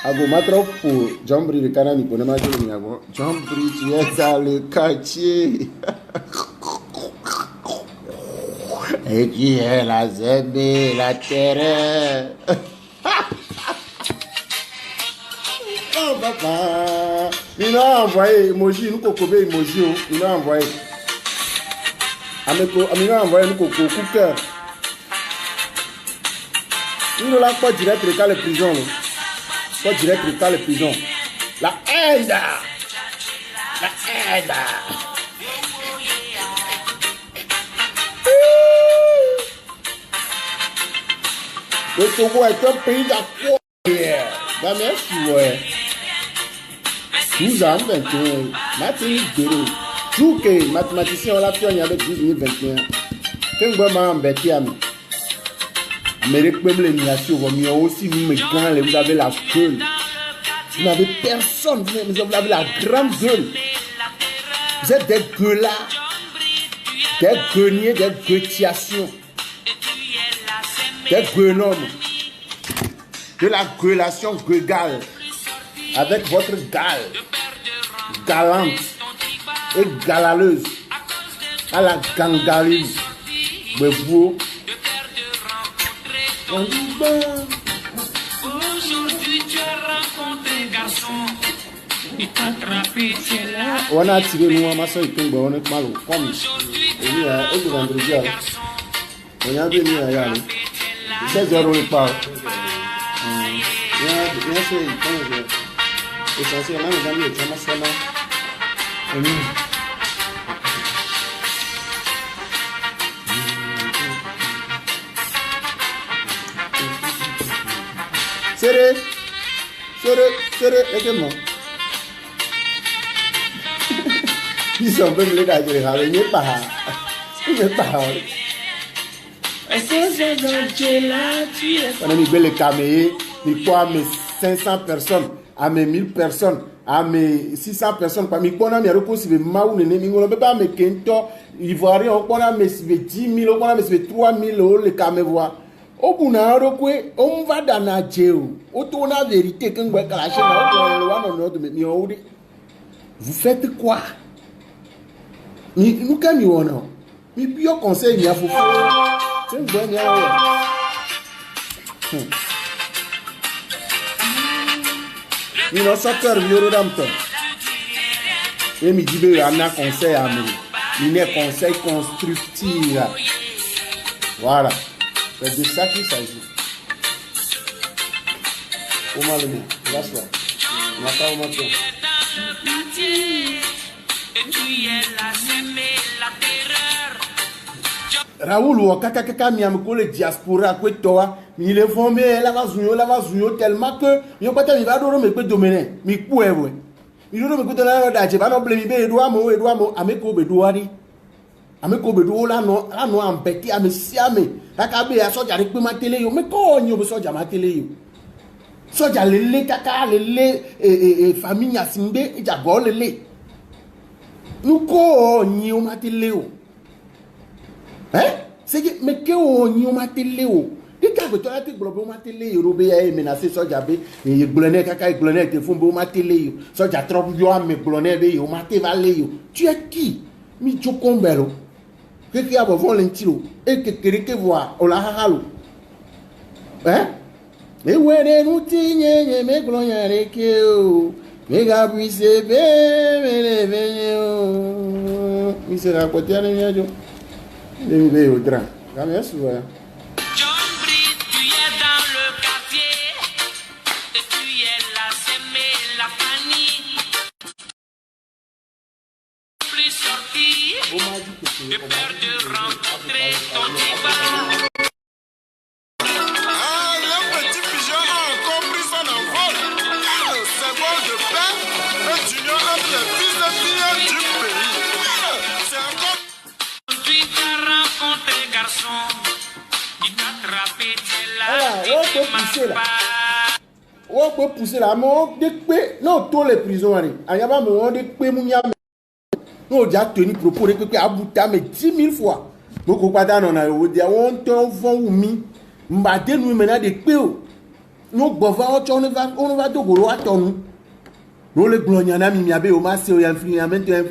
Ago matro pour Jambri le canani pour ne pas dire ni ago. Jambri tu es dans le quartier. Et qui est la zébé, la terre. Oh papa. Il a envoyé emoji, nous cocobe emoji. Il a envoyé. Il a envoyé nous coco cooker. Il ne l'a pas direct le cas de prison. Pas direct le cas de prison. La haine. La haine. Le Togo est un pays d'accord. Bah merci, ouais. 12 ans, 21. Mathématiques, tout que mathématicien, on l'a fait, on y avait 12 21. Quand on m'a embêté à moi. Amérique, même l'élimination, vous aussi, vous avez la gueule. Vous n'avez personne, vous avez la grande gueule. Vous êtes des gueulards, des gueniers, des gueutiations, des guenons, de la gueulation gueugale, avec votre gale, galante et galaleuse, à la gangarine, mais vous, Aujourd'hui, tu as rencontré un garçon. Il t'a attrapé, tu es là. on a tiré nous, ma soeur, il on est mal comme il y a un vendredi. On a venu à Yann. 16 euros le pas. Il y a ce essentiellement les amis, tu m'as seulement. Serré, également. Ils sont venus les gars, il n'est pas. Est-ce que c'est dans là, tu es On a mis le caméra, il croit mes 500 personnes à mes 1000 personnes, à mes 600 personnes, par mes bonhommes, il y a recours sur les maous, les némingos, mais pas mes quintos, ivoiriens, on a mes 10 000, on a mes 3 000 les camévois. Au bout d'un recours, on va dans la géo. Au tour de la vérité, quand vous avez caché, vous faites quoi? Nous, quand nous avons, mais puis au conseil, il y a fou. C'est une bonne idée. Nous sommes sortis de l'Europe. Et nous disons qu'il y a un conseil à nous. Il y a un conseil constructif. Voilà. C'est de ça qu'il s'agit. Comment le dire? Lâche-toi. On va pas remonter. Raoul ou kaka mi am ko le diaspora ko toa mi le fombe la va zunyo tellement que yo pata mi va do me pe domene mi ku ewe mi do me ko to la da je ba no ble mi be edua mo ameko be duari ameko be do la no ampeti ame siame la ka be ya soja re pe ma tele yo me ko nyi o be soja ma tele yo soja lele kaka lele famille asimbe ija go lele nu ko nyi o ma tele yo. C'est que, mais que on y a télé ou? Et quand tu as été globé, on a télé, Robé a menacé Soja B, et Glonnet, Kaka, Glonnet, te font on a télé, Soja trop, yo, mais Glonnet, on a tévalé. Tu es qui? Mi Chocombelo. Que tu as besoin d'un tiro, et que voir, on l'a halou. Mais ouais, nous tignons, mais Glonnet, mais Gabi, c'est bien, mais c'est la côté à l'union. John Brit, tu es dans le quartier, et tu es la semée, la famille. Plus sortir, de peur de rencontrer ton débat. Ah, le petit pigeon a encore pris son envol. C'est bon de paix et d'union entre les fils et filles du pays. C'est encore... Tu t'as rencontré garçon, il t'a attrapé, t'es là, on peut pousser la mort de paix. Non, tous les prisonniers. Il y a pas de paix, nous déjà tenu propos de paix à bout mais 10 000 fois. Donc, on va mis. Mbate nous maintenant de paix. Nous on va tout gros attendre. Nous les gloniana mi abe o ma se o influencer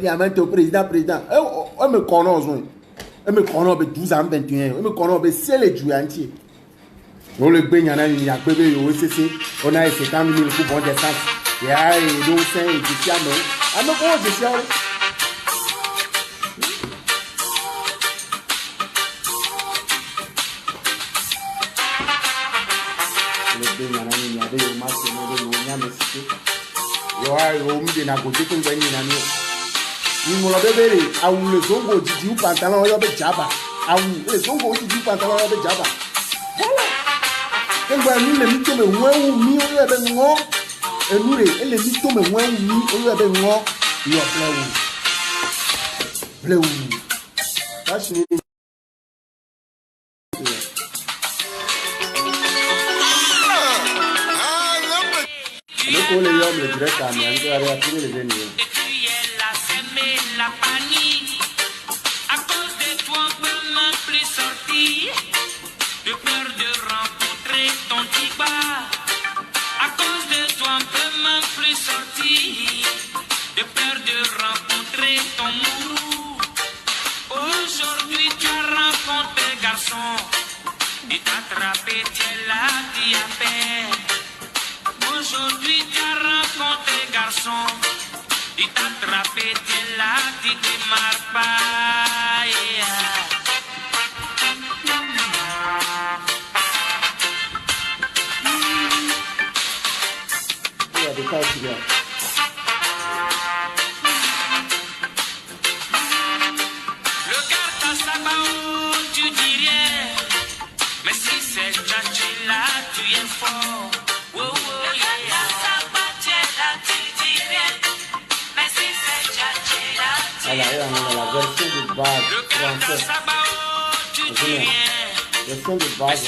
président. On me connaît. On me connaît be 12 ans 21. On me connaît be c'est les jours entiers. Nous les gloniana mi abe o CC. On a 50 000 pour bon d'essence. Et ai donc c'est je suis à moi. Ah non, je suis à les gloniana mi abe o ma se no yo ai o mi de na go te kun gbe ni na ni ni mo lo bebere awu le zongo jiji u pantalon yo be jaba awu le zongo jiji u pantalon yo be jaba voilà ngba ni le mi to me won mi o yo be ngo enu re ele mi to me won mi o yo be ngo yo plewu that's it. Le hommes, le direct à moi, je vais attirer les ennemis. Et tu es la semée, la panique. À cause de toi, on peut même plus sortir. De peur de rencontrer ton tiba. À cause de toi, on peut même plus sortir. De peur de rencontrer ton mourou. Aujourd'hui, tu as rencontré garçon. Il t'a attrapé, tu es là, tu as peur. Aujourd'hui, tu as rencontré garçon. Il t'a attrapé, t'es là, tu démarres pas. Le garde à sabao, tu dis rien. Mais si c'est là, tu es fort. Alors, la version de base française. Version de base.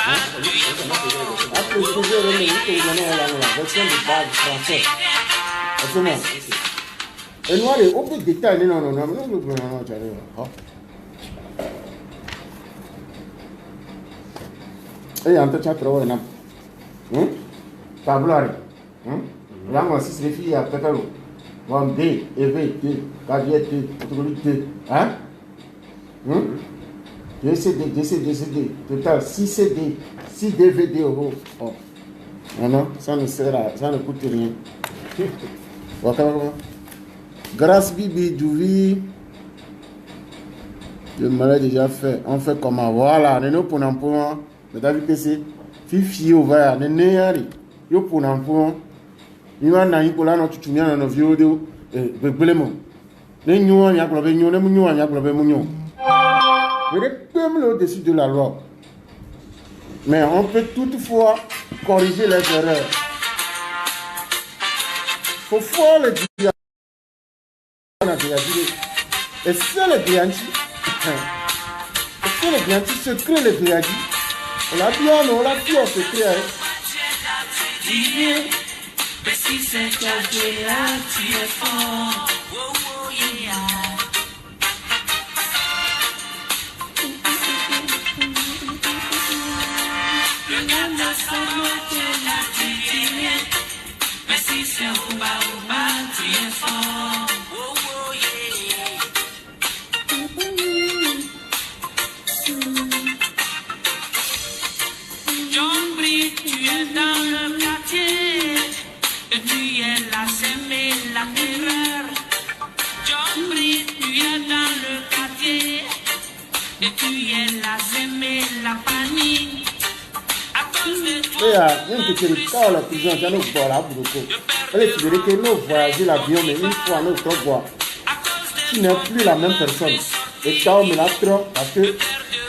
Après, je vais revenir la version de base française. Et noir, on peut détailler, non, j'arrive. Et en tout cas, trop énorme. Tableau. Là, moi, si c'est les filles à Pétalo. Bon, D, EV, T, Carrière T, Autorité, hein? DCD, total 6 CD, 6 DVD euros. Oh. Non, ça ne sert à, ça ne coûte rien. Grâce Bibi, Douvi, le mal est déjà fait. On fait comment? Voilà, nous pour l'emploi. Mais t'as vu que c'est Fifi au vert, nous n'ayons yo pour l'emploi. Nous avons pour la notre tu viens dans nos vidéos. Nous avons au-dessus de la loi. Mais on peut toutefois corriger les erreurs. Il faut voir le diable. Et c'est le dianti. Et c'est le dianti secret le dianti. On l'a dit, on l'a dit en secret. Mais si c'est caché là, tu es fort. Mais si c'est au bas, tu es fort. Jean-Brie, tu es dans le quartier. Et tu es là, s'aimer la terreur. Jean-Brie, tu es dans le quartier. Et tu es là, s'aimer la panique. Et même que tu es la prison, tu as nos voix là pour le coup. Elle tu dirais que nous voyager l'avion, mais une fois nous trois voix. Tu n'es plus la même personne. Et tu as mis la trop parce que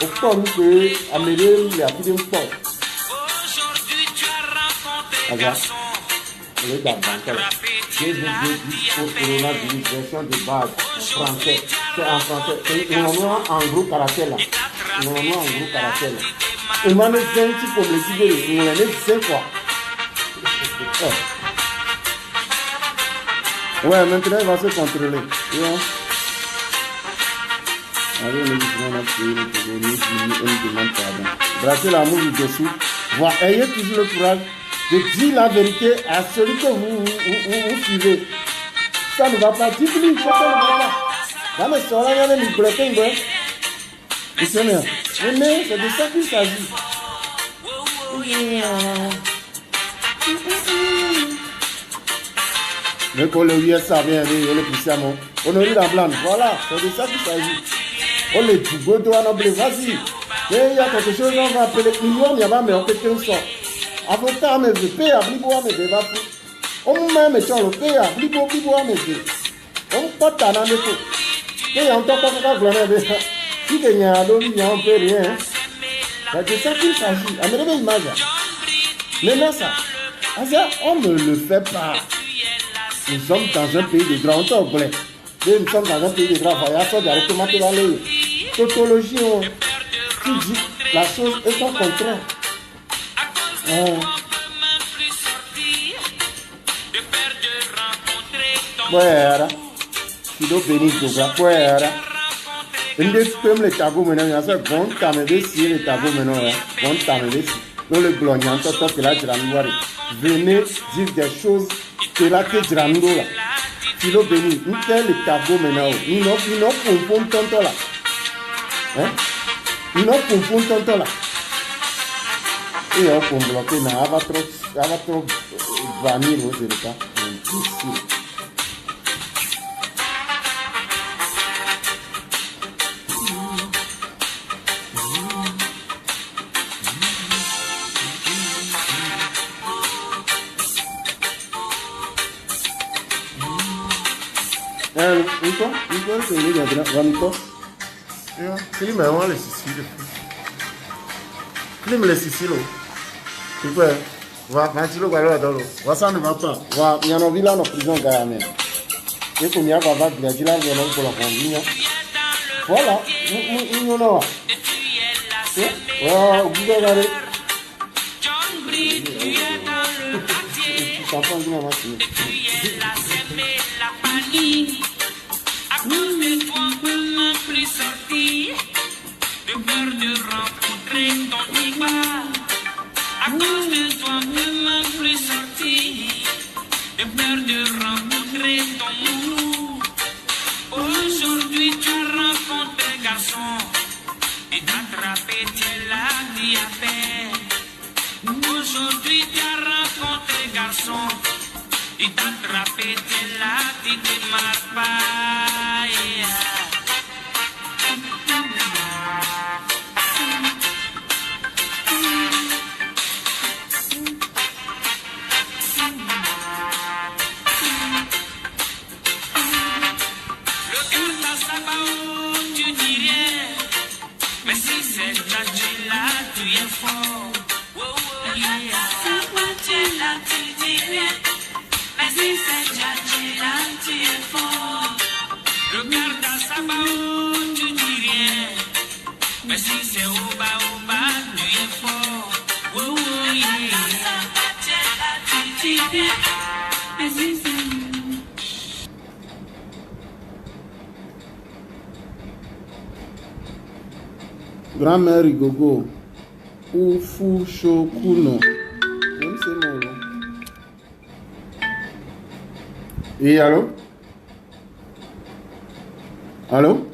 au point où tu es amélioré, il y a plus de sport. Le bancaire. J'ai vu pour coronavirus, version de base en français. C'est en français. Normalement en gros caractère là. Normalement en gros caractère là. On m'a dit un petit peu le dire, on l'a dit c'est quoi. Ouais, maintenant il va se contrôler. Allez, nous demande pardon. Brassez l'amour du dessous. Ayez toujours le courage de dire la vérité à celui que vous suivez. Ça ne va pas. Dis-lui, ça ne va pas. Là, mais ça, là, il y a des bloqués. C'est bien. Mais c'est de ça qu'il s'agit. Mais pour le US, ça vient, le puissant. On a eu la blanche. Voilà, c'est de ça qu'il s'agit. On les tout doit n'oublier. Vas-y. Il y a quelque chose, on va appeler million, il y a pas, mais on peut qu'un sort. Avocat, mais je paye à Blibois, mais je vais pas. On m'a mis sur le paye à Blibois, mais je. On peut pas t'en aller. Et on t'en pas qu'à glaner. Si il y a un homme, il n'y a un peu rien. C'est de ça qu'il s'agit. On me réveille image. Maintenant ça, on ne le fait pas. Nous sommes dans un pays de droit. On t'oublie. Nous sommes dans un pays de droit. Voyage, on doit recommander la loi. Tautologie, tu dis la chose est son contraire. Ouais, tu dois bénir tout ça. Ouais, une des femmes, les tabous maintenant, il y a ça, bon, t'as me décidé les tabous maintenant, bon, t'as me décidé. Dans le gloriant, toi, que là, tu vas nous voir. Venez dire des choses que là, que tu vas nous voir. Tu dois bénir. Nous, t'es les tabous maintenant. Nous, nous, pompons tonton là. Hein? Nous, pompons tonton là. Et on peut bloquer, mais elle va trop vanir au résultat. Clime les Sicile. Tu peux. Va, tu le vois dans l'eau. Va, ça ne va pas. Va, il y en a vu là en prison, gars. Et comme il y a pas de il y a dit là, il y en a pour la conduire. Voilà. Il y en a. Voilà, vous regardez. enfants qui m'ont marché. Fuyait la sème et la panique. À cause de toi, on peut même plus sortir. De peur de rencontrer ton Niba. À cause de toi, on peut même plus sortir. De peur de rencontrer ton moulou. Aujourd'hui, tu as rencontré garçon. Et t'attrapé, tu l'as dit à peine. Aujourd'hui, tu as rencontré garçon. Et t'attrapé, tu l'as dit, tu ne marches pas. Mais si c'est Tachila, tu es fort. Tachila, tu dis rien. Mais si c'est Tachila, tu es fort. Regarde à Sabao, tu dis rien. Mais si c'est Oba, Oba, tu es fort. Regarde à Tachila, tu dis rien. Mais si c'est Grand-mère Gogo, Ufu Shokuno. Même c'est mon nom. Et allô? Allô?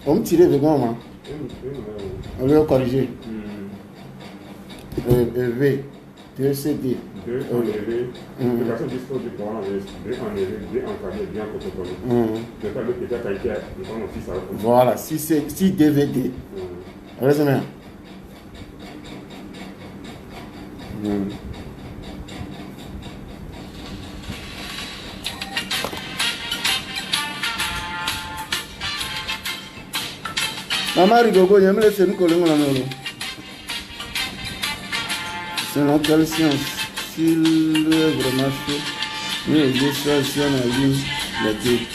On me tirait avec moi. On va corriger. V. TCD. Deux enlevés, les personnes disposent de droits deux enlevés, deux encadrés, bien protocolés. Le tableau qui est à qualité, ils vont aussi ça. Voilà, si DVD. Résumé. Maman Rigogo, j'aime laisser nous coller dans le selon quelle science? S'il est vraiment chaud, mais il est ça ici en ligne, la tête.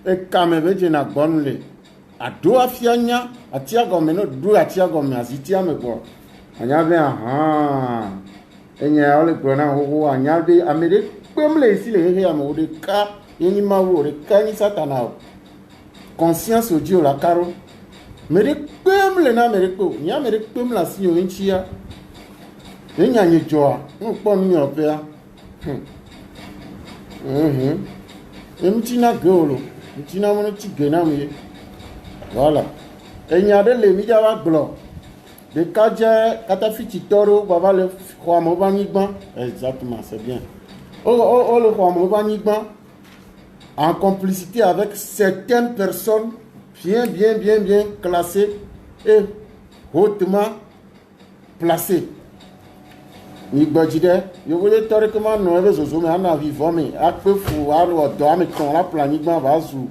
Et quand même, je n'ai pas de a do afianya atia gome no do atia gome asitia me ko anya be enya ole ko na ho anya be amede pemle isi le he amo de ka yeni mawo de ka ni satana conscience odio la caro me de pemle na me de ko nya me de pemla si yo nchia enya nye joa no po mi ope a emtina golo emtina mo ti gena mi. Voilà. Et il y a des lémigas blancs. Des cadres, catafiti toro, baba le roi Mobanigban. Exactement, c'est bien. Le roi Mobanigban, en complicité avec certaines personnes bien classées et hautement placées. Je voulais te recommander non les autres mais on a vu mais à peu fou alors doit me ton la planigban va sous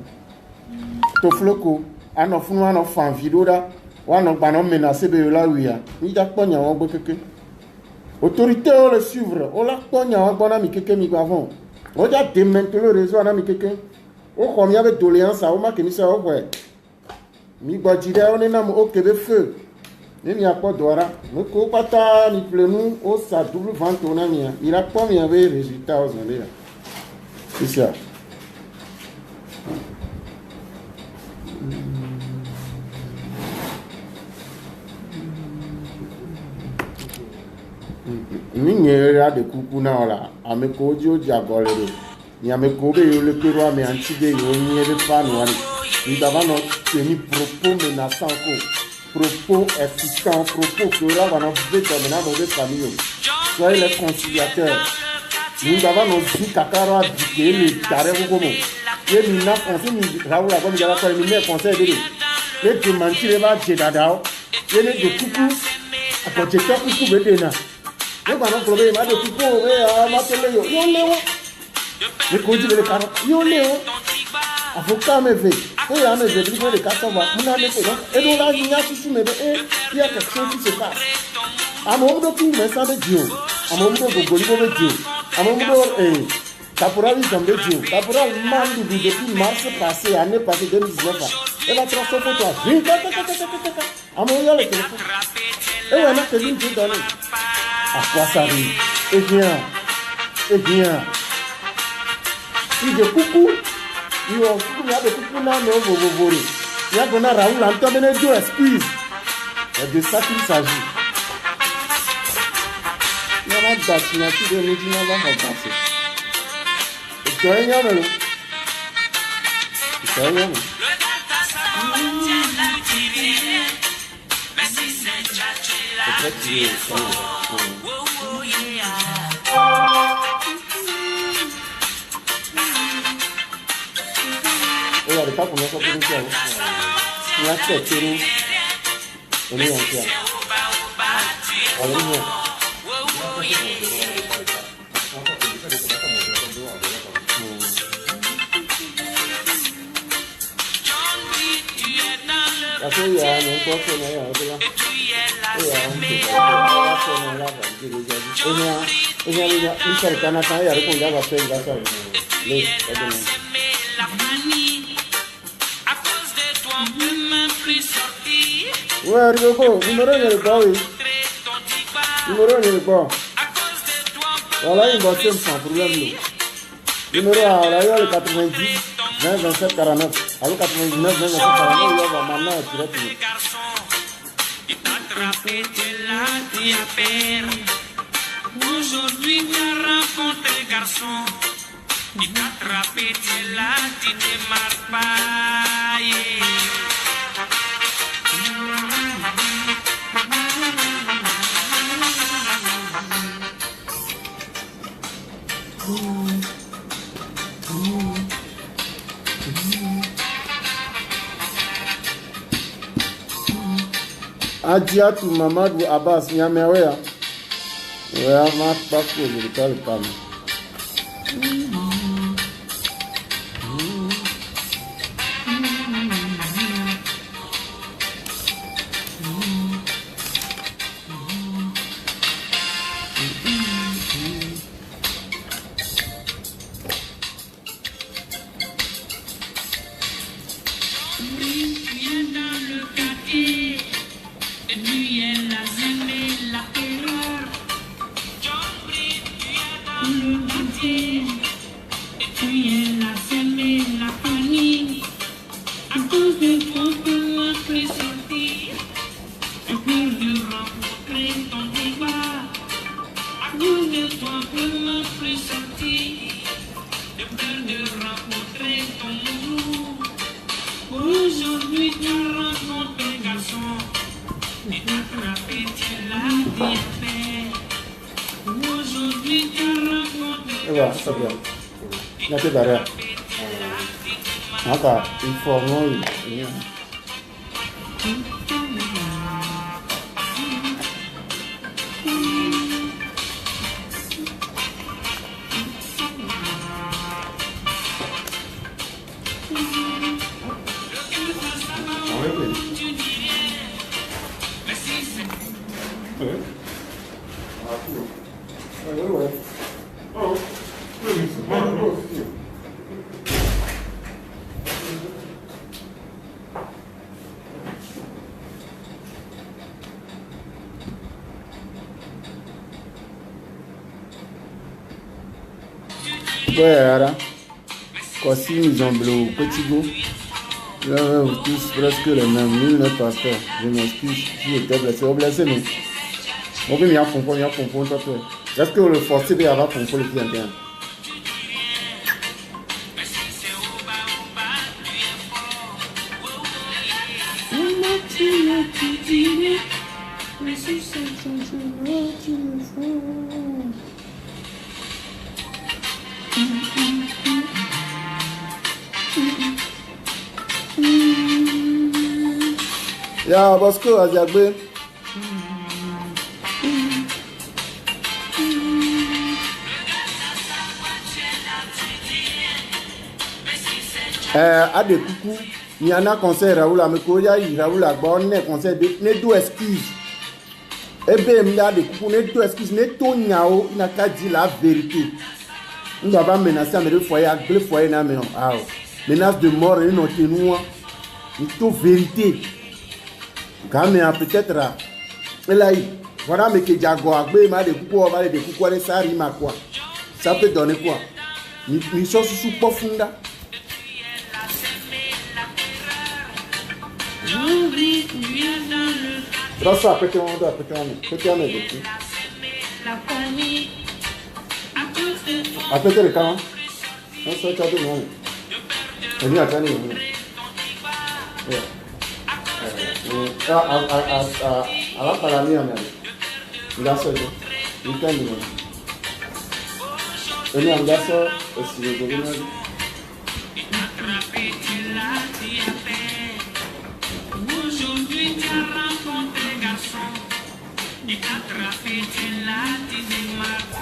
tofloko ano funu ano fan vidéo da wana gbano menacer be la wia ni ja ponya won gbe keke autorité o le suivre o la ponya won gbona mi keke mi gavon o ja démanteler le réseau na mi keke o ko mi avec doléance o ma ke mi se o we mi gbajide o ni na mo o kebe feu ni mi akpo doara mo ko pata ni plenu o sa double vente on a mi il a pas mi avec résultat aux là c'est ça. Ni nyera de kuku na ola ameko ojo jagole do ni ameko be yo le pero ame antide yo nyere fa no wani ni davano teni propos menaçant ko propos excitant propos que là va nous faire maintenant dans des familles soyez les conciliateurs ni davano si kakaro abike ni tare ko mo ye ni na conseil ni raoula ko ni dara ko ni me conseil de le te mentir ba je dadao ye ne de kuku apoje to kuku be de na. Je vais vous problème de tout pour ma télé. Mais quand tu veux les carottes, il y a un avocat me veut. Et il y a me veut, il veut les carottes, on a les carottes. Et donc là, il y a tout mais il y a quelque chose qui se passe. À mon moment où me sent de Dieu, à mon moment où Golibo de Dieu, à mon moment où Caporal est tombé Dieu, Caporal Mandou depuis mars passé, année passée 2019, elle a transformé toi. À mon moment où il y a le téléphone. Et on a fait une Dieu donné. À quoi ça arrive? Eh bien. Il dit coucou. Il y a des coucou là, mais on va. Il y a qu'on a Raoul en train de deux excuses. C'est de ça qu'il s'agit. Il y a une date, il y a tout de médecine avant de passer. Et tu as un yamelo. Tu as un yamelo. C'est très tiré. Et là, le cas qu'on a sorti de ça, il y a fait tirer. On est en pierre. On est en pierre. Parce qu'il y a un autre qui est là. Il y a un qui est là. Il y a un seul Canada, il y a un qui va faire la salle. Ouais, Rioko, numéro n'est pas, oui. Numéro n'est pas. Voilà, il va faire sans problème. Numéro à la le 90 20 27 49. Alors 99 20 27 49, il va maintenant tirer tout. Aujourd'hui, tu as rencontré garçon. Il t'a attrapé, tu es là, tu démarres pas. Adjatou Mamadou Abbas Nyamewea. Ouais, ma pas pour le calme. Aujourd'hui, tu as rencontré garçon. Et tu as attrapé, tu es là, tu es fait. Aujourd'hui, tu as rencontré garçon. Il y a derrière. Encore, il faut non. Ouais, alors, quand si nous en bleu, petit go, là, vous tous presque les mêmes, nul n'est pas fait. Je m'excuse, si j'étais blessé, on blessé, nous. On peut m'y confondre, toi. Est-ce que le forcé va avoir confondre le client bien? Ya Bosco Aziagbe. A des coucou, il y en a conseil Raoul Amekoya, Raoul Agba, on est conseil de ne deux excuses. Eh bien, il y a des coucou, ne deux excuses, ne tout niao, il n'a qu'à dire la vérité. On ne va pas menacer à me foyer, à le foyer, menace de mort, et non, c'est nous, il tout vérité. Quand même, peut-être, là, voilà, mais que Diago a des coucou, on va des coucou, ça rime à quoi? Ça peut donner quoi? Nous sommes sous profunda. Rasa, petit-homme, apete le camp. Non, ça tu as dit non. On y a tenu. À la paramie en même. Il a ça. Il t'aime. On est en garçon aussi le gouvernement. Aujourd'hui tu as rencontré garçon. Il t'a attrapé, tu l'as, tu démarres pas.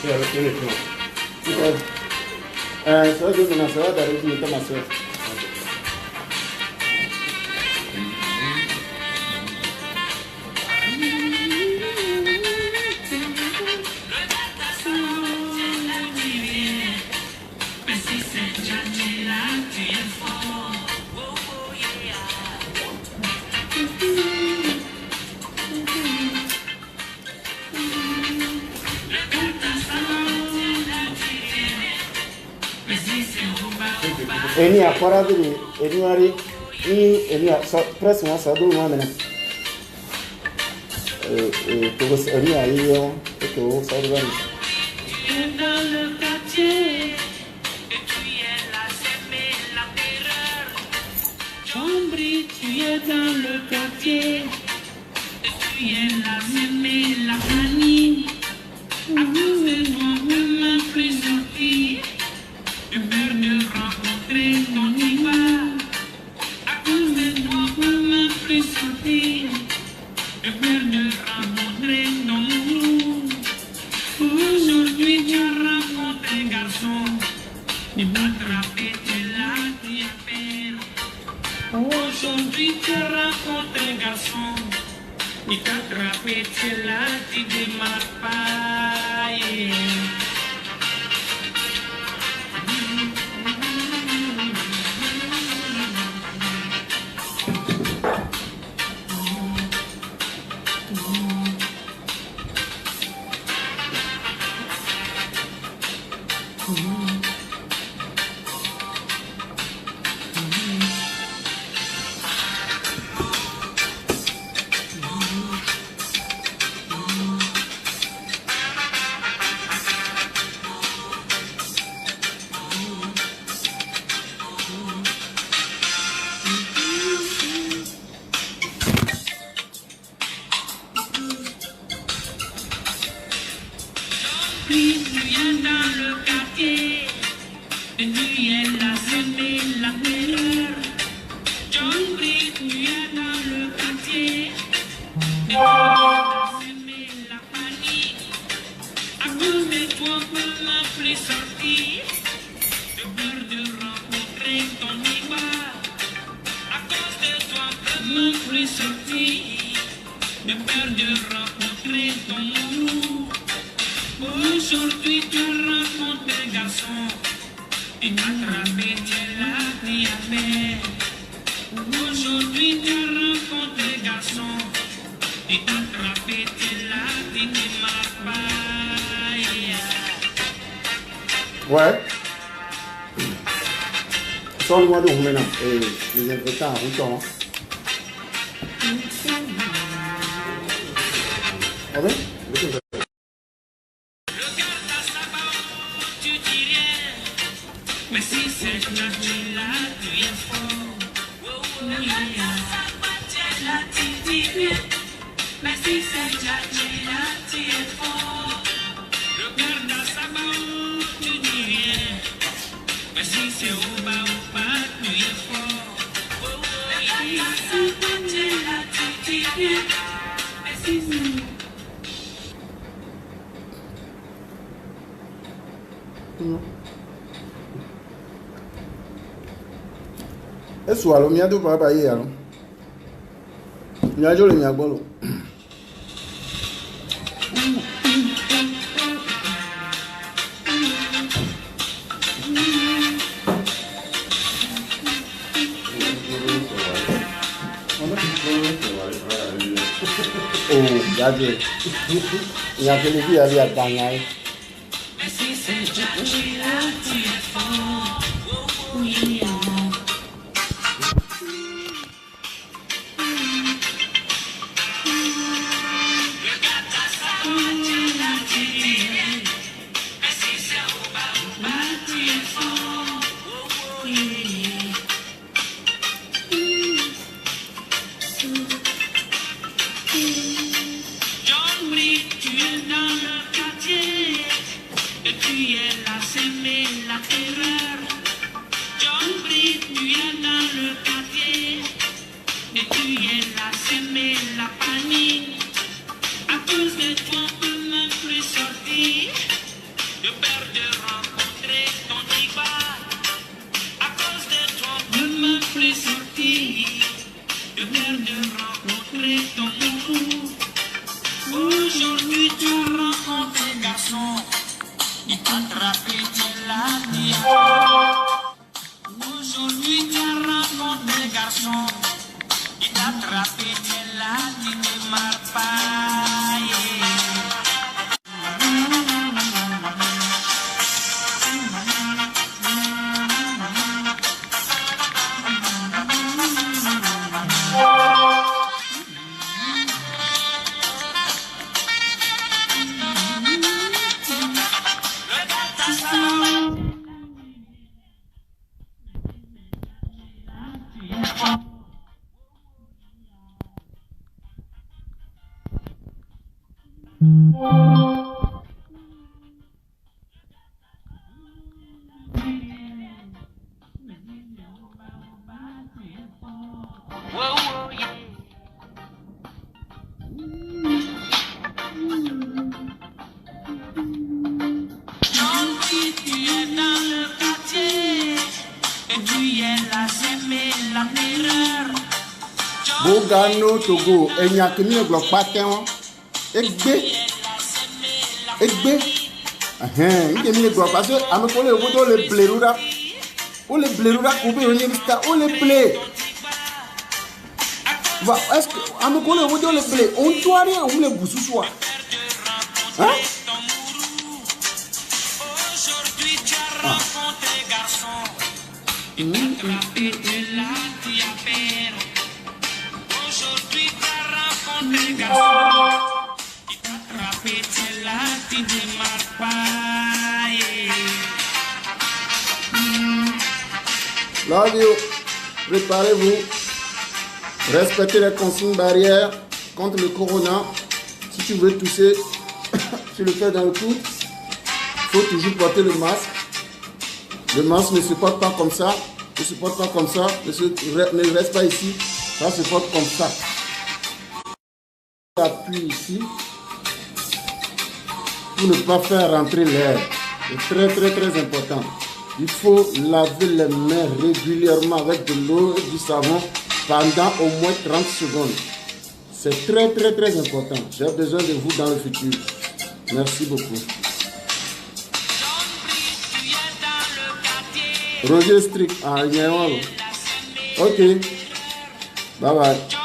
Ça va devenir ça va d'arriver une ma soeur. Eni akora bini eni wari eni so press one so do one minute to go eni ayi yo to so do one. Dans le quartier, et tu es là, s'aimer la terreur. Chambry, tu es dans le quartier, et tu es là, s'aimer la panique. À cause de toi, ne m'a plus sorti. J'ai peur de rencontrer ton hiver. À cause de toi, ne m'a plus sorti. J'ai peur de rencontrer ton amour. Aujourd'hui tu as rencontré un garçon. Il m'a attrapé, tu l'as dit à peine. Aujourd'hui tu as rencontré un garçon. Il t'a attrapé, tu l'as dit de ma paille. Puis tu viens dans le quartier, et tu es là, s'aimer la terreur. John Brick, tu es dans le quartier, et tu es là, s'aimer la panique. À cause de toi, on m'a plus sorti. J'ai peur de rencontrer ton hiver. À cause de toi, on m'a plus sorti. J'ai peur de rencontrer ton amour. Aujourd'hui tu rencontres un garçon. Il m'a attrapé, tu l'as dit à peine. Aujourd'hui tu rencontres un garçon. Il t'a attrapé, tu l'as dit de ma paille. Ouais. Sans le mois de maintenant. Et les invités en route. Ah oui? Mais si c'est là, tu es fort. Mais si c'est là, tu es fort. Regarde à sa main, tu dis rien. Mais si c'est au bas, tu es fort. Mais si Eso alo mi ado baba ye alo. Mi ajo le mi agbolo. Oh, gaje. Ya que le vi había ganhar. Aujourd'hui tu rencontres un garçon, il t'a attrapé, tu l'as dit. Aujourd'hui tu rencontres un garçon, il t'a attrapé, tu l'as dit, ne marre pas. Bogano Togo, Enyakini Glokpaten, Egbe, il me gloire parce que à me coller au bout les blerura, ou les blerura coupés au Nimsta, ou les blés. Est-ce que à me coller au bout les blés, on doit rien, ou les boussous soir. Hein? L'audio, préparez-vous, respectez les consignes barrières contre le corona. Si tu veux tousser, tu le fais dans le coude. Il faut toujours porter le masque. Le masque ne se porte pas comme ça, ne se porte pas comme ça, ne reste pas ici, ça se porte comme ça. Appuie ici pour ne pas faire rentrer l'air. C'est très important. Il faut laver les mains régulièrement avec de l'eau et du savon pendant au moins 30 secondes. C'est très important. J'ai besoin de vous dans le futur. Merci beaucoup. Roger Strick. Ah, il y a un. Ok. Bye bye.